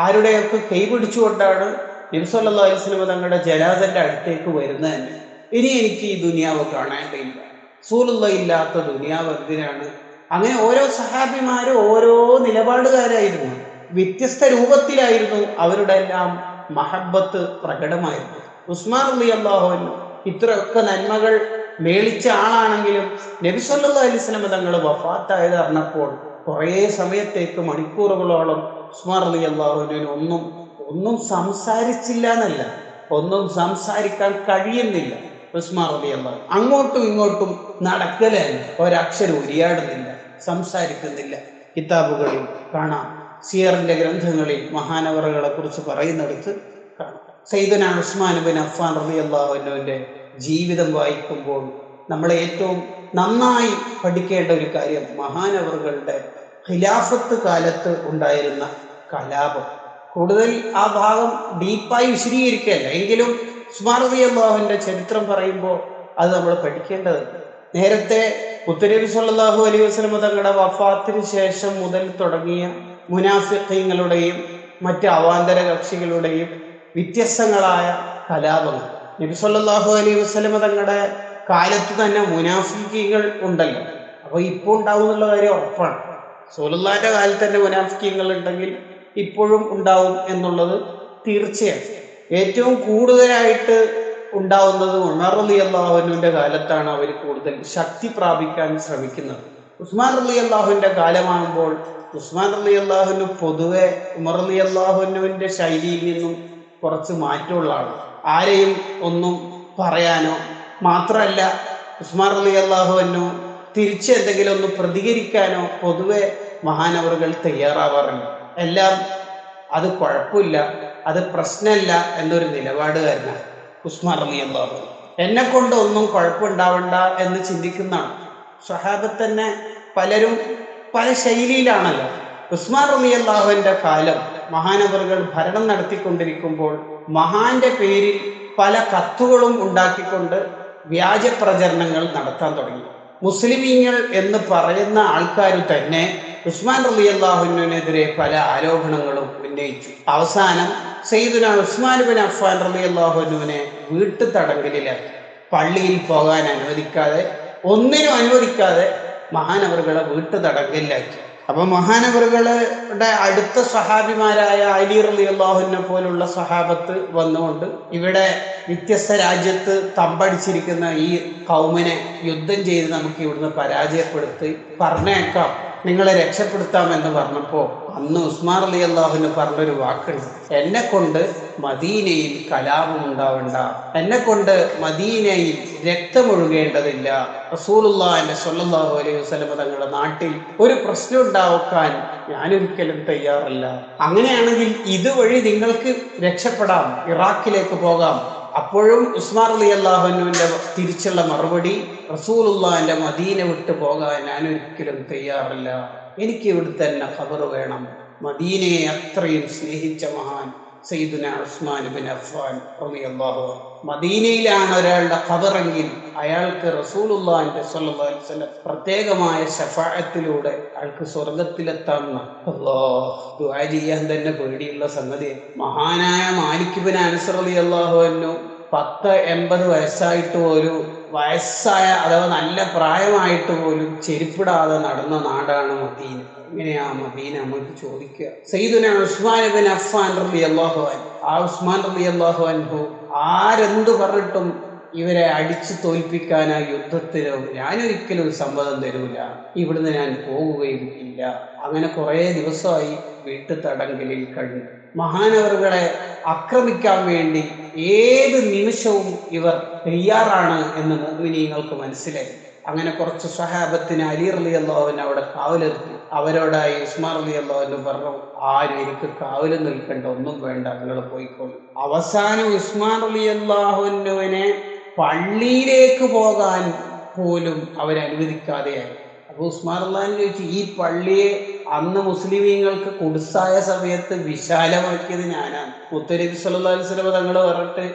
ആരുടെയൊക്കെ കൈ പിടിച്ചുകൊണ്ടാണ് നബി സല്ലല്ലാഹു അലൈഹി വസല്ലം തങ്ങളുടെ ജനാസന്റെ അടുത്തേക്ക് വരുന്നത് തന്നെ. ഇനി എനിക്ക് ഈ ദുനിയാവ് കാണേണ്ടതില്ല, റസൂലുള്ളാഹി ഇല്ലാത്ത ദുനിയാവ് എന്തിനാണ്? അങ്ങനെ ഓരോ സഹാബിമാരും ഓരോ നിലപാടുകാരായിരുന്നു, വ്യത്യസ്ത രൂപത്തിലായിരുന്നു അവരുടെ എല്ലാം മഹബത്ത് പ്രകടമായിരുന്നു. ഉസ്മാൻ റളിയല്ലാഹു അൻഹു ഇത്രയൊക്കെ നന്മകൾ മേളിച്ച ആളാണെങ്കിലും നബി സല്ലല്ലാഹു അലൈഹി വസല്ലം തങ്ങൾ വഫാത്തായത് അറിഞ്ഞപ്പോൾ കുറേ സമയത്തേക്ക്, മണിക്കൂറുകളോളം ഉസ്മാൻ റളിയല്ലാഹു അൻഹുവിന് ഒന്നും സംസാരിച്ചില്ല എന്നല്ല, ഒന്നും സംസാരിക്കാൻ കഴിയുന്നില്ല. ഉസ്മാൻ റളിയല്ലാഹു അൻഹു അങ്ങോട്ടും ഇങ്ങോട്ടും നടക്കലാണ്, ഒരക്ഷരം ഉരിയാടുന്നില്ല, സംസാരിക്കുന്നില്ല. കിതാബുകളിൽ കാണാം, സിയറിന്റെ ഗ്രന്ഥങ്ങളിൽ മഹാനവറുകളെ കുറിച്ച് പറയുന്നിടത്ത് കാണാം. സയ്യിദുനാ ഉസ്മാൻ ഇബ്നു അഫ്ഫാൻ റളിയല്ലാഹു അൻഹുവിന്റെ ജീവിതം വായിക്കുമ്പോൾ നമ്മൾ ഏറ്റവും നന്നായി പഠിക്കേണ്ട ഒരു കാര്യം മഹാനവറുകളുടെ ഖിലാഫത്ത് കാലത്ത് ഉണ്ടായിരുന്ന കലാപം. കൂടുതൽ ആ ഭാഗം ഡീപ്പായി വിശദീകരിക്കുകയല്ല, എങ്കിലും ഉസ്മാൻ റളിയല്ലാഹുവിന്റെ ചരിത്രം പറയുമ്പോൾ അത് നമ്മൾ പഠിക്കേണ്ടതുണ്ട്. നേരത്തെ മുത്തുനബി സല്ലല്ലാഹു അലൈഹി വസല്ലം തങ്ങളുടെ വഫാത്തിന് ശേഷം മുതൽ തുടങ്ങിയ മുനാഫിഖീങ്ങളുടെയും മറ്റ് അവാന്തര കക്ഷികളുടെയും വ്യത്യസ്തങ്ങളായ കലാപങ്ങൾ. നബി സല്ലല്ലാഹു അലൈഹി വസല്ലം തങ്ങളുടെ കാലത്ത് തന്നെ മുനാഫിഖീങ്ങൾ ഉണ്ടല്ലോ. അപ്പൊ ഇപ്പോൾ ഉണ്ടാവും എന്നുള്ള കാര്യം ഉറപ്പാണ്. റസൂലുള്ളാഹിന്റെ കാലത്ത് തന്നെ മുനാഫിഖീങ്ങൾ ഉണ്ടെങ്കിൽ ഇപ്പോഴും ഉണ്ടാവും എന്നുള്ളത് തീർച്ചയാണ്. ഏറ്റവും കൂടുതലായിട്ട് ഉണ്ടാവുന്നത് ഉമർ റളിയല്ലാഹു അൻഹുവിന്റെ കാലത്താണ് അവർ കൂടുതൽ ശക്തി പ്രാപിക്കാൻ ശ്രമിക്കുന്നത്. ഉസ്മാൻ റളിയല്ലാഹുവിന്റെ കാലമാകുമ്പോൾ ഉസ്മാൻ റളിയല്ലാഹു അൻഹു പൊതുവെ ഉമർ റളിയല്ലാഹു അൻഹുവിന്റെ ശൈലിയിൽ നിന്നും കുറച്ച് മാറ്റമുള്ള ആളാണ്. ആരെയും ഒന്നും പറയാനോ മാത്രമല്ല ഉസ്മാൻ റളിയല്ലാഹു അൻഹു തിരിച്ച് എന്തെങ്കിലും ഒന്ന് പ്രതികരിക്കാനോ പൊതുവെ മഹാനവറുകൾ തയ്യാറാവാറില്ല. എല്ലാം അത് കുഴപ്പമില്ല, അത് പ്രശ്നമല്ല എന്നൊരു നിലപാടുകാരനാണ് ഉസ്മാൻ റളിയല്ലാഹു അൻഹു. എന്നെ കൊണ്ട് ഒന്നും കുഴപ്പമുണ്ടാവണ്ട എന്ന് ചിന്തിക്കുന്നതാണ്. സ്വഹാബത്ത് തന്നെ പലരും പല ശൈലിയിലാണല്ലോ. ഉസ്മാൻ റളിയല്ലാഹുവിന്റെ കാലം മഹാനവറുകൾ ഭരണം നടത്തിക്കൊണ്ടിരിക്കുമ്പോൾ മഹാന്റെ പേരിൽ പല കത്തുകളും ഉണ്ടാക്കിക്കൊണ്ട് വ്യാജ പ്രചരണങ്ങൾ നടത്താൻ തുടങ്ങി. മുസ്ലിമീങ്ങൾ എന്ന് പറയുന്ന ആൾക്കാർ തന്നെ ഉസ്മാൻ റളിയല്ലാഹുവിനെതിരെ പല ആരോപണങ്ങളും ഉന്നയിച്ചു. അവസാനം സയ്യിദുന ഉസ്മാൻ ബിൻ അഫ്ഫാൻ റളിയല്ലാഹുവിനെ വീട്ടു തടങ്കലിലാക്കി. പള്ളിയിൽ പോകാൻ അനുവദിക്കാതെ, ഒന്നിനും അനുവദിക്കാതെ മഹാനവറുകളെ വീട്ടു തടങ്കലിലാക്കി. അപ്പൊ മഹാനവറുകളുടെ അടുത്ത സഹാബിമാരായ അലി റളിയല്ലാഹുവിനെ പോലുള്ള സഹാബത്ത് വന്നുകൊണ്ട് ഇവിടെ വ്യത്യസ്ത രാജ്യത്ത് തമ്പടിച്ചിരിക്കുന്ന ഈ കൗമിനെ യുദ്ധം ചെയ്ത് നമുക്ക് ഇവിടുന്ന് പരാജയപ്പെടുത്തി പറഞ്ഞേക്കാം, നിങ്ങളെ രക്ഷപ്പെടുത്താമെന്ന് പറഞ്ഞപ്പോൾ അന്ന് ഉസ്മാൻ റളിയല്ലാഹുവിന് പറഞ്ഞൊരു വാക്കുണ്ട്: എന്നെ കൊണ്ട് മദീനയിൽ കലാപം ഉണ്ടാവണ്ട, എന്നെ കൊണ്ട് മദീനയിൽ രക്തമൊഴുകേണ്ടതില്ല, റസൂലുള്ളാഹി സ്വല്ലല്ലാഹു അലൈഹി വസല്ലം തങ്ങളുടെ നാട്ടിൽ ഒരു പ്രശ്നം ഉണ്ടാക്കാൻ ഞാനൊരിക്കലും തയ്യാറല്ല. അങ്ങനെയാണെങ്കിൽ ഇതുവഴി നിങ്ങൾക്ക് രക്ഷപ്പെടാം, ഇറാഖിലേക്ക് പോകാം. അപ്പോഴും ഉസ്മാൻ റളിയല്ലാഹു അൻഹുവിന്റെ തിരിച്ചുള്ള മറുപടി: റസൂലുള്ളാഹിന്റെ മദീന വിട്ടു പോകാൻ ഞാനൊരിക്കലും തയ്യാറല്ല, എനിക്ക് ഇവിടെ തന്നെ ഖബർ വേണം. മദീനയെ അത്രയും സ്നേഹിച്ച മഹാൻ സയ്യിദുന ഉസ്മാൻ ബിൻ അഫ്ഫാൻ റളിയല്ലാഹു അൻഹു. മദീനയിലാണ് ഒരാളുടെ ഖബറെങ്കിൽ അയാൾക്ക് റസൂലുള്ളാഹിന്റെ സ്വല്ലല്ലാഹു അലൈഹി വസല്ലം പ്രത്യേകമായ ശഫാഅത്തിലൂടെ അയാൾക്ക് സ്വർഗത്തിലെത്താമെന്ന ദുആ ചെയ്യാൻ തന്നെ പേടിയുള്ള സംഗതി. മഹാനായ മാലിക് ബിൻ അനസ് റളിയല്ലാഹു അൻഹു 80 വയസ്സായിട്ട് പോലും, വയസ്സായ അഥവാ നല്ല പ്രായമായിട്ട് പോലും ചെരുപ്പിടാതെ നടന്ന നാടാണ് മദീന. എങ്ങനെയാ മദീന നമുക്ക് ചോദിക്കുക. സയ്യിദുന ഉസ്മാൻ ബിൻ അഫ്ഫാൻ റളിയല്ലാഹു അൻഹു, ആ ഉസ്മാൻ റളിയല്ലാഹു അൻഹു ആരെന്തു പറഞ്ഞിട്ടും ഇവരെ അടിച്ചു തോൽപ്പിക്കാൻ ആ യുദ്ധത്തിനോ ഞാനൊരിക്കലും സമ്മതം തരൂല, ഇവിടുന്ന് ഞാൻ പോവുകയും ഇല്ല. അങ്ങനെ കുറെ ദിവസമായി വീട്ടു തടങ്കലിൽ കഴിഞ്ഞു. മഹാനവറുകളെ ആക്രമിക്കാൻ വേണ്ടി ഏത് നിമിഷവും ഇവർ തയ്യാറാണ് എന്ന് മുഅ്മിനീങ്ങൾക്ക് മനസ്സിലായി. അങ്ങനെ കുറച്ച് സ്വഹാബത്തിന് അലി റളിയല്ലാഹു അൻഹു അവിടെ കാവലിരുത്തി. അവരോടായി ഉസ്മാൻ റളിയല്ലാഹു അൻഹു പറഞ്ഞു: ആരും എനിക്ക് കാവല് നിൽക്കേണ്ട, ഒന്നും വേണ്ട, നിങ്ങൾ പോയിക്കോളൂ. അവസാനം ഉസ്മാൻ റളിയല്ലാഹു അൻഹുവിനെ പള്ളിയിലേക്ക് പോകാൻ പോലും അവരനുവദിക്കാതെയായി. അപ്പൊ ഉസ്മാൻ റളിയല്ലാഹു അൻഹു ചോദിച്ചു: ഈ പള്ളിയെ അന്ന് മുസ്ലിമീങ്ങൾക്ക് കുടുസായ സമയത്ത് വിശാലമാക്കിയത് ഞാനാണ്. മുത്തുനബി സല്ലല്ലാഹു അലൈഹി വസല്ലം തങ്ങൾ പറഞ്ഞിട്ട്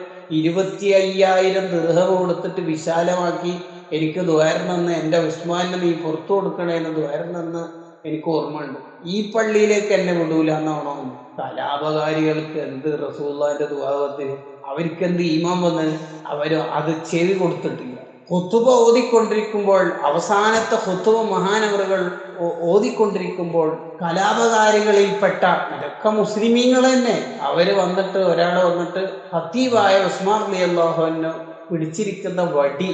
25,000 ദിർഹം കൊടുത്തിട്ട് വിശാലമാക്കി എനിക്ക് ദ്വാരനെന്ന്, എൻ്റെ ഉസ്മാനെ നീ പുറത്തു കൊടുക്കണേന്ന് ദ്വാരനെന്ന് എനിക്ക് ഓർമ്മയുണ്ട്. ഈ പള്ളിയിലേക്ക് എന്നെ വിടൂല എന്നാണോ? കലാപകാരികൾക്ക് എന്ത് റസൂലുള്ളാഹിന്റെ ദുആവത്തിന്, അവർക്കെന്ത് ഈമാൻ വന്ന് അവര് അത് ചെവി കൊടുത്തിട്ടില്ല. ഖുതുബ ഓതിക്കൊണ്ടിരിക്കുമ്പോൾ, അവസാനത്തെ ഖുതുബ മഹാനവറുകൾ ഓതിക്കൊണ്ടിരിക്കുമ്പോൾ കലാപകാരികളിൽപ്പെട്ട ഇതൊക്കെ മുസ്ലിമീങ്ങൾ തന്നെ, അവര് വന്നിട്ട് ഒരാൾ വന്നിട്ട് ഖതീബായ ഉസ്മാൻ റളിയല്ലാഹു അൻഹു പിടിച്ചിരിക്കുന്ന വടി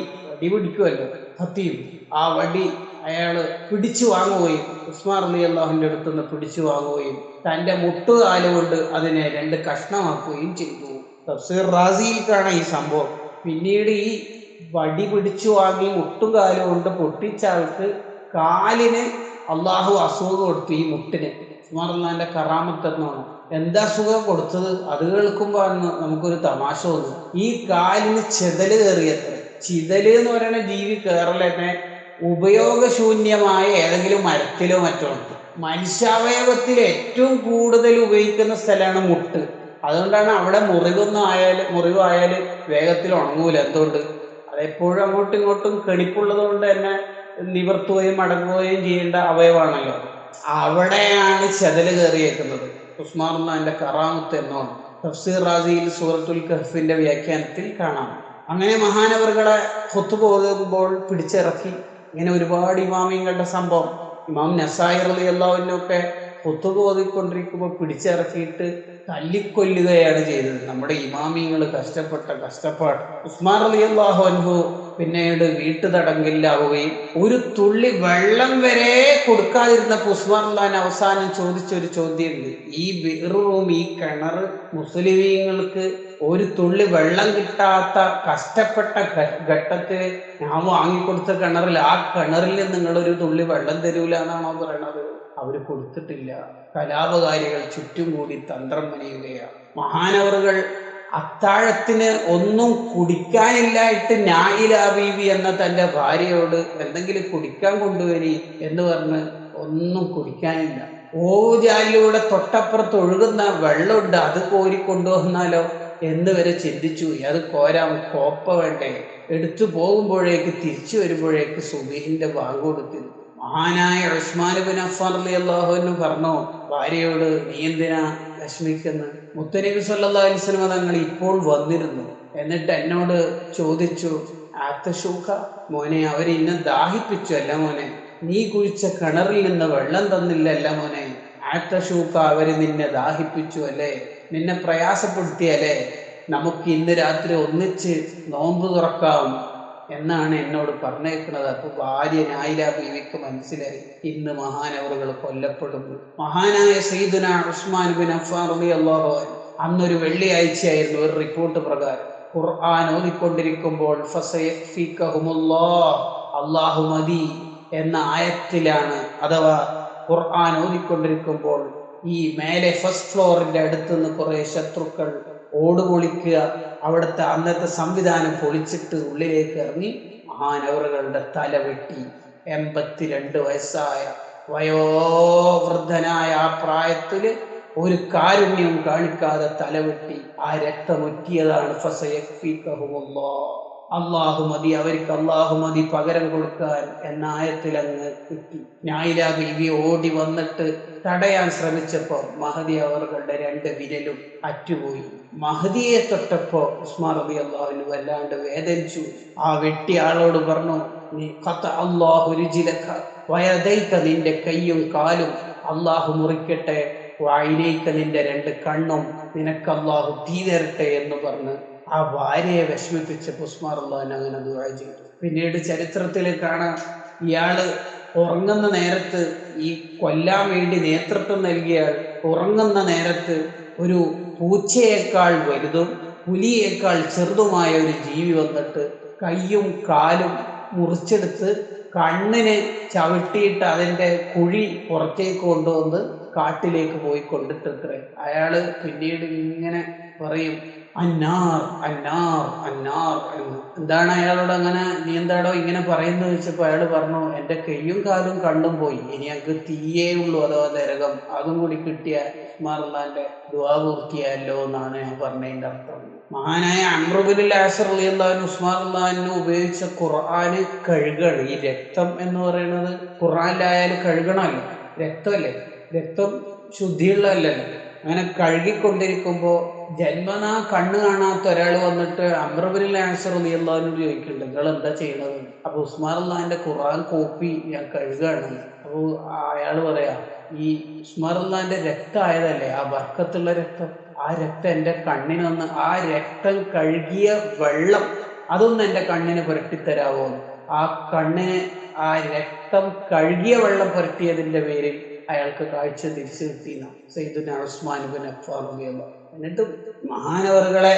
പിടിക്കുമല്ലോ ഖതീബ്, ആ വടി അയാള് പിടിച്ചു വാങ്ങുകയും ഉസ്മാൻ റളിയല്ലാഹുവിന്റെ അടുത്തുനിന്ന് പിടിച്ചു വാങ്ങുകയും തൻ്റെ മുട്ടുകാലുകൊണ്ട് അതിനെ 2 കഷ്ണമാക്കുകയും ചെയ്തു. തഫ്സീർ റാസിയിൽ കാണാം ഈ സംഭവം. പിന്നീട് ഈ വടി പിടിച്ചു വാങ്ങി മുട്ടുകാല് കൊണ്ട് പൊട്ടിച്ച ആൾക്ക് കാലിന് അള്ളാഹു അസുഖം കൊടുത്തു. ഈ മുട്ടിന് ഉസ്മാൻ റളിയല്ലാഹുവിന്റെ കറാമത്ത് എന്നാണ്. എന്താ സുഖം കൊടുത്തത്? അത് കേൾക്കുമ്പോൾ നമുക്കൊരു തമാശ തോന്നും. ഈ കാലിന് ചെതല് കയറിയത്ര. ചിതല് എന്ന് പറയുന്ന ജീവി കയറലെന്നെ ഉപയോഗശൂന്യമായ ഏതെങ്കിലും മരത്തിലോ മറ്റോ. മനുഷ്യാവയവത്തിൽ ഏറ്റവും കൂടുതൽ ഉപയോഗിക്കുന്ന സ്ഥലമാണ് മുട്ട്. അതുകൊണ്ടാണ് അവിടെ മുറിവായാൽ വേഗത്തിൽ ഉണങ്ങൂല. എന്തുകൊണ്ട്? അതെപ്പോഴും അങ്ങോട്ടും ഇങ്ങോട്ടും കെണിപ്പുള്ളത് കൊണ്ട് തന്നെ നിവർത്തുകയും മടങ്ങുകയും ചെയ്യേണ്ട അവയവാണല്ലോ. അവിടെയാണ് ചെതല് കയറിയേക്കുന്നത്. ഉസ്മാൻ അള്ളാന്റെ കറാമത്ത് എന്നോണം തഫ്സീർ റാസിയിൽ സൂറത്തുൽ കഹ്ഫിന്റെ വ്യാഖ്യാനത്തിൽ കാണാം. അങ്ങനെ മഹാനവറുകളെ ഖുത്ബ ഓതുമ്പോൾ പിടിച്ചിറക്കി. ഇങ്ങനെ ഒരുപാട് ഇമാമിങ്ങളുടെ സംഭവം. ഇമാം നസായി റളിയല്ലാഹു അൻഹു ഒക്കെ ഖുത്ബ ഓതിക്കൊണ്ടിരിക്കുമ്പോൾ പിടിച്ചിറക്കിയിട്ട് തല്ലിക്കൊല്ലുകയാണ് ചെയ്തത്. നമ്മുടെ ഇമാമിങ്ങൾ കഷ്ടപ്പെട്ട കഷ്ടപ്പാട്. ഉസ്മാൻ റളിയല്ലാഹു അൻഹു പിന്നീട് വീട്ടുതടങ്കലിലാവുകയും ഒരു തുള്ളി വെള്ളം വരെ കൊടുക്കാതിരുന്നപ്പോൾ ഉസ്മാൻ അള്ളാൻ അവസാനം ചോദിച്ചൊരു ചോദ്യമുണ്ട്. ഈ ബിറും ഈ കിണർ മുസ്ലിമീങ്ങൾക്ക് ഒരു തുള്ളി വെള്ളം കിട്ടാത്ത കഷ്ടപ്പെട്ട ഘട്ടത്തിൽ ഞാൻ വാങ്ങിക്കൊടുത്ത കിണറിൽ, ആ കിണറിൽ നിങ്ങളൊരു തുള്ളി വെള്ളം തരൂല എന്നാണോ പറയണത്? അവര് കൊടുത്തിട്ടില്ല. കലാപകാരികൾ ചുറ്റും കൂടി തന്ത്രം മെനയുകയാണ്. മഹാനവറുകൾ അത്താഴത്തിന് ഒന്നും കുടിക്കാനില്ലായിട്ട് നായില ബീവി എന്ന തൻ്റെ ഭാര്യയോട് എന്തെങ്കിലും കുടിക്കാൻ കൊണ്ടുവരി എന്ന് പറഞ്ഞ് ഒന്നും കുടിക്കാനില്ല. ഓജാലിലൂടെ തൊട്ടപ്പുറത്ത് ഒഴുകുന്ന വെള്ളമുണ്ട്, അത് കോരി കൊണ്ടുവന്നാലോ എന്ന് വരെ ചിന്തിച്ചു. അത് കോരാൻ കോപ്പ വേണ്ടേ? എടുത്തു പോകുമ്പോഴേക്ക് തിരിച്ചു വരുമ്പോഴേക്ക് സുബഹിന്റെ ബാങ്ക് കൊടുത്തിരുന്നു. മഹാനായ ഉസ്മാൻ ഇബ്നു അഫ്ഫാൻ റളിയല്ലാഹു അൻഹു പറഞ്ഞു ഭാര്യയോട്, നീ എന്തിനാ വിഷമിക്കുന്നത്? മുത്തനബി സല്ലല്ലാഹു അലൈഹി വസല്ലം തങ്ങൾ ഇപ്പോൾ വന്നിരുന്നു. എന്നിട്ട് എന്നോട് ചോദിച്ചു, ആത്തശൂക്ക മോനെ, അവര് ഇന്നെ ദാഹിപ്പിച്ചു അല്ല മോനെ? നീ കുഴിച്ച കിണറിൽ നിന്ന് വെള്ളം തന്നില്ല അല്ല മോനെ? ആത്തശൂക്ക, അവര് നിന്നെ ദാഹിപ്പിച്ചു അല്ലേ? നിന്നെ പ്രയാസപ്പെടുത്തിയല്ലേ? നമുക്ക് ഇന്ന് രാത്രി ഒന്നിച്ച് നോമ്പ് തുറക്കാം എന്നാണ് എന്നോട് പറഞ്ഞേക്കുന്നത്. അപ്പൊ ഭാര്യ നായില ബീവിക്ക് മനസ്സിലായി ഇന്ന് മഹാനവറുകൾ കൊല്ലപ്പെടുന്നു. മഹാനായ സയ്യിദുനാ ഉസ്മാൻ ഇബ്നു അഫ്ഫാൻ റളിയല്ലാഹു അൻഹു അന്നൊരു വെള്ളിയാഴ്ചയായിരുന്നു. ഒരു റിപ്പോർട്ട് പ്രകാരം ഖുർആൻ ഓതിക്കൊണ്ടിരിക്കുമ്പോൾ ഫസയക്ഫികഹുമുല്ലാഹ്, അല്ലാഹു മതി എന്ന ആയത്തിലാണ്, അഥവാ ഖുർആൻ ഓതിക്കൊണ്ടിരിക്കുമ്പോൾ ഈ മേലെ ഫസ്റ്റ് ഫ്ലോറിന്റെ അടുത്തുനിന്ന് കുറെ ശത്രുക്കൾ ഓട് പൊളിക്കുക, അവിടുത്തെ അന്നത്തെ സംവിധാനം പൊളിച്ചിട്ട് ഉള്ളിലേക്ക് ഇറങ്ങി മഹാനവറുകളുടെ തല വെട്ടി. 82 വയസ്സായ വയോവൃദ്ധനായ ആ പ്രായത്തില് ഒരു കാരുണ്യവും കാണിക്കാതെ തലവെട്ടി. ആ രക്തമൊറ്റിയതാണ് ഫസയക്ഫികഹുമുല്ലാഹ്, അല്ലാഹു മതി, അവർക്ക് അല്ലാഹു മതി പകരം കൊടുക്കാൻ എന്ന ആയത്തിൽ അങ്ങ് കിട്ടി. നായില ബീവി ഓടി വന്നിട്ട് തടയാൻ ശ്രമിച്ചപ്പോ മഹദി അവറുകളുടെ 2 വിരലും അറ്റുപോയി. മഹദിയെ തൊട്ടപ്പോ ഉസ്മാൻ റളിയല്ലാഹു അൻഹു വല്ലാണ്ട് വേദനിച്ചു. ആ വെട്ടിയ ആളോട് പറഞ്ഞു, നീ ഖത അല്ലാഹു രിജ്ലക വയദൈക, നിന്റെ കയ്യും കാലും അല്ലാഹു മുറിക്കട്ടെ, വഅൈനൈക, നിന്റെ 2 കണ്ണും നിനക്ക് അല്ലാഹു തീ തരട്ടെ എന്ന് പറഞ്ഞ് ആ ഭാര്യയെ വിഷമിപ്പിച്ചപ്പോൾ ഉസ്മാൻ റളിയല്ലാഹു അൻഹു അങ്ങനെ ദുആ ചെയ്തു. പിന്നീട് ചരിത്രത്തിൽ കാണാം, ഇയാള് ഉറങ്ങുന്ന നേരത്ത്, ഈ കൊല്ലാൻ വേണ്ടി നേതൃത്വം നൽകിയാൽ ഉറങ്ങുന്ന നേരത്ത് ഒരു പൂച്ചയേക്കാൾ വലുതും പുലിയേക്കാൾ ചെറുതുമായ ഒരു ജീവി വന്നിട്ട് കയ്യും കാലും മുറിച്ചെടുത്ത് കണ്ണിന് ചവിട്ടിയിട്ട് അതിൻ്റെ കുഴി പുറത്തേക്ക് കൊണ്ടുവന്ന് കാട്ടിലേക്ക് പോയി കൊണ്ടിട്ടത്രേ. അയാള് പിന്നീട് ഇങ്ങനെ പറയും, അന്നാർ അന്നാർ അന്നാർ എന്ന്. എന്താണ് അയാളോട് അങ്ങനെ, നീ എന്താടോ ഇങ്ങനെ പറയുന്നത് ചോദിച്ചപ്പോൾ അയാൾ പറഞ്ഞു, എൻ്റെ കയ്യും കാലും കണ്ണും പോയി, ഇനി ഞങ്ങൾക്ക് തീയേ ഉള്ളൂ, അഥവാ നരകം, അതും കൂടി കിട്ടിയ ഉസ്മാൻ അള്ളാന്റെ ദുആ പൂർത്തിയായല്ലോ എന്നാണ് ഞാൻ പറഞ്ഞതിൻ്റെ അർത്ഥം. മഹാനായ അംർ ഇബ്നുൽ ആസ് റളിയല്ലാഹു അൻഹു ഉസ്മാൻ അള്ളാഹിന് ഉപയോഗിച്ച ഖുർആന് കഴുകണം. ഈ രക്തം എന്ന് പറയുന്നത് ഖുർആനിലായാലും കഴുകണമല്ലോ, രക്തമല്ലേ, രക്തം ശുദ്ധിയുള്ളതല്ലല്ലോ. അങ്ങനെ കഴുകിക്കൊണ്ടിരിക്കുമ്പോൾ ജന്മനാ കണ്ണ് കാണാത്ത ഒരാൾ വന്നിട്ട് അംർ ഇബ്നുൽ ആസ് റളിയല്ലാഹു അൻഹു ചോദിക്കുന്നുണ്ട്, നിങ്ങൾ എന്താ ചെയ്യണത്? അപ്പൊ ഉസ്മാൻ അള്ളാഹിന്റെ ഖുർആൻ കോപ്പി ഞാൻ കഴുകാണ്. അപ്പോൾ അയാൾ പറയാ, ഈ ഉസ്മാൻ അള്ളാഹിന്റെ രക്തമായതല്ലേ, ആ ബർക്കത്തുള്ള രക്തം, ആ രക്തം എൻ്റെ കണ്ണിന് വന്ന്, ആ രക്തം കഴുകിയ വെള്ളം അതൊന്നും എൻ്റെ കണ്ണിന് പുരട്ടിത്തരാവോ? ആ കണ്ണിന് ആ രക്തം കഴുകിയ വെള്ളം പുരട്ടിയതിന്റെ പേരിൽ അയാൾക്ക് കാഴ്ച തിരിച്ചു കിട്ടിയെന്ന സയ്യിദുനാ ഉസ്മാൻ ഇബ്നു അഫ്ഫാൻ റളിയല്ലാഹു അൻഹു. എന്നിട്ട് മഹാനവറുകളെ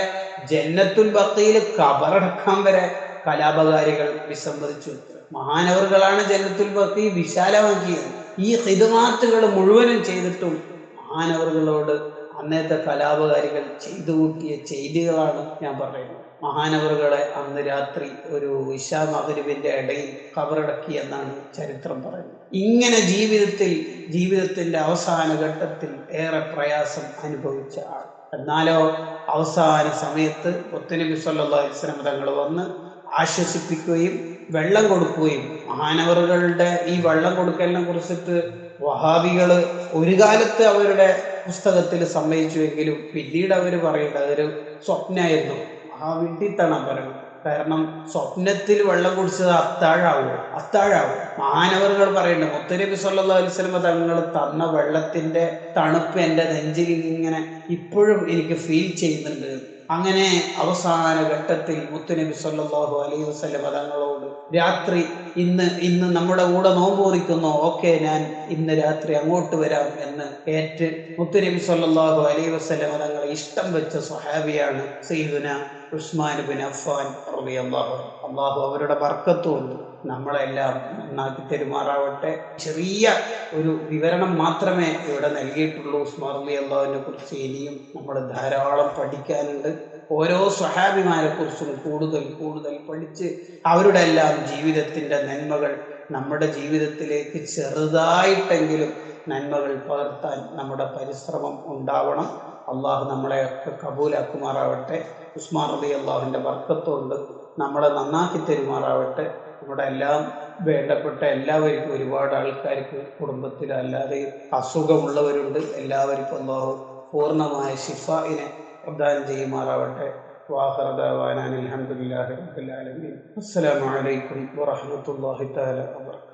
ജന്നത്തുൽ ബഖീൽ ഖബറടക്കാൻ വരെ കലാപകാരികൾ വിസമ്മതിച്ചു. മഹാനവറുകളാണ് ജന്നത്തുൽ ബഖീ വിശാലമാക്കിയത്. ഈ ഖിദ്മാത്തുകൾ മുഴുവനും ചെയ്തിട്ടും മഹാനവറുകളോട് അന്നത്തെ കലാപകാരികൾ ചെയ്തു കൂട്ടിയ ചെയ്തികളാണ് ഞാൻ പറയുന്നത്. മഹാനവറുകളെ അന്ന് രാത്രി ഒരു ഇശാ മഗ്‌രിബിന്റെ ഇടയിൽ ഖബറടക്കി എന്നാണ് ചരിത്രം പറയുന്നത്. ഇങ്ങനെ ജീവിതത്തിന്റെ അവസാന ഘട്ടത്തിൽ ഏറെ പ്രയാസം അനുഭവിച്ച ആൾ. എന്നാലോ അവസാന സമയത്ത് മുത്തുനബി സ്വല്ലല്ലാഹു അലൈഹി വസല്ലം തങ്ങൾ വന്ന് ആശ്വസിപ്പിക്കുകയും വെള്ളം കൊടുക്കുകയും, മഹാനവറുകളുടെ ഈ വെള്ളം കൊടുക്കലിനെ കുറിച്ചിട്ട് വഹാബികൾ ഒരു കാലത്ത് അവരുടെ പുസ്തകത്തിൽ സമ്മതിച്ചുവെങ്കിലും പിന്നീട് അവർ പറയുന്നത് അതൊരു സ്വപ്നമായിരുന്നു. ആ വിഡ്ഢിത്തണം പറയുന്നത്. കാരണം സ്വപ്നത്തിൽ വെള്ളം കുടിച്ചത് അത്താഴാവും. മഹാനവറുകൾ പറയുന്നുണ്ട്, മുത്തുനബി സല്ലല്ലാഹു അലൈഹി വസല്ലം തങ്ങൾ തന്ന വെള്ളത്തിന്റെ തണുപ്പ് എൻ്റെ നെഞ്ചിൽ ഇങ്ങനെ ഇപ്പോഴും എനിക്ക് ഫീൽ ചെയ്യുന്നുണ്ട്. അങ്ങനെ അവസാന ഘട്ടത്തിൽ മുത്തുനബി സല്ലല്ലാഹു അലൈഹി വസല്ലം തങ്ങളോട് രാത്രി ഇന്ന് നമ്മുടെ കൂടെ നോമ്പ് മുറിക്കുന്നു, ഓക്കെ ഞാൻ ഇന്ന് രാത്രി അങ്ങോട്ട് വരാം എന്ന് ഏറ്റ് മുത്തുനബി സല്ലല്ലാഹു അലൈഹി വസല്ലം തങ്ങളെ ഇഷ്ടം വെച്ച സ്വഹാബിയാണ് സയ്യിദുന ഉസ്മാൻ ബിൻ അഫ്ഫാൻ റളിയല്ലാഹു അൻഹു. അള്ളാഹു അവരുടെ ബർക്കത്ത് കൊണ്ട് നമ്മളെല്ലാം നന്നാക്കി തെരുമാറാവട്ടെ. ചെറിയ ഒരു വിവരണം മാത്രമേ ഇവിടെ നൽകിയിട്ടുള്ളൂ. ഉസ്മാൻ റളിയല്ലാഹുവിനെ കുറിച്ച് ഇനിയും നമ്മൾ ധാരാളം പഠിക്കാനുണ്ട്. ഓരോ സ്വഹാബിമാരെ കുറിച്ചും കൂടുതൽ പഠിച്ച് അവരുടെ എല്ലാം ജീവിതത്തിൻ്റെ നന്മകൾ നമ്മുടെ ജീവിതത്തിലേക്ക് ചെറുതായിട്ടെങ്കിലും നന്മകൾ പകർത്താൻ നമ്മുടെ പരിശ്രമം ഉണ്ടാവണം. അള്ളാഹു നമ്മളെയൊക്കെ കബൂലാക്കുമാറാവട്ടെ. ഉസ്മാൻ റളിയല്ലാഹുവിൻ്റെ ബർക്കത്തുകൊണ്ട് നമ്മളെ നന്നാക്കി തരുമാറാവട്ടെ. നമ്മുടെ എല്ലാം വേണ്ടപ്പെട്ട എല്ലാവർക്കും, ഒരുപാട് ആൾക്കാർക്ക് കുടുംബത്തിൽ അല്ലാതെ അസുഖമുള്ളവരുണ്ട്, എല്ലാവർക്കും അല്ലാഹു പൂർണ്ണമായ ശിഫാഇനെ പ്രദാനം ചെയ്യുമാറാവട്ടെ. വാഖിറു ദഅവാനാ അൽഹംദുലില്ലാഹി റബ്ബിൽ ആലമീൻ. അസ്സലാമു അലൈക്കും വറഹ്മത്തുള്ളാഹി തആല വബറകാതുഹു.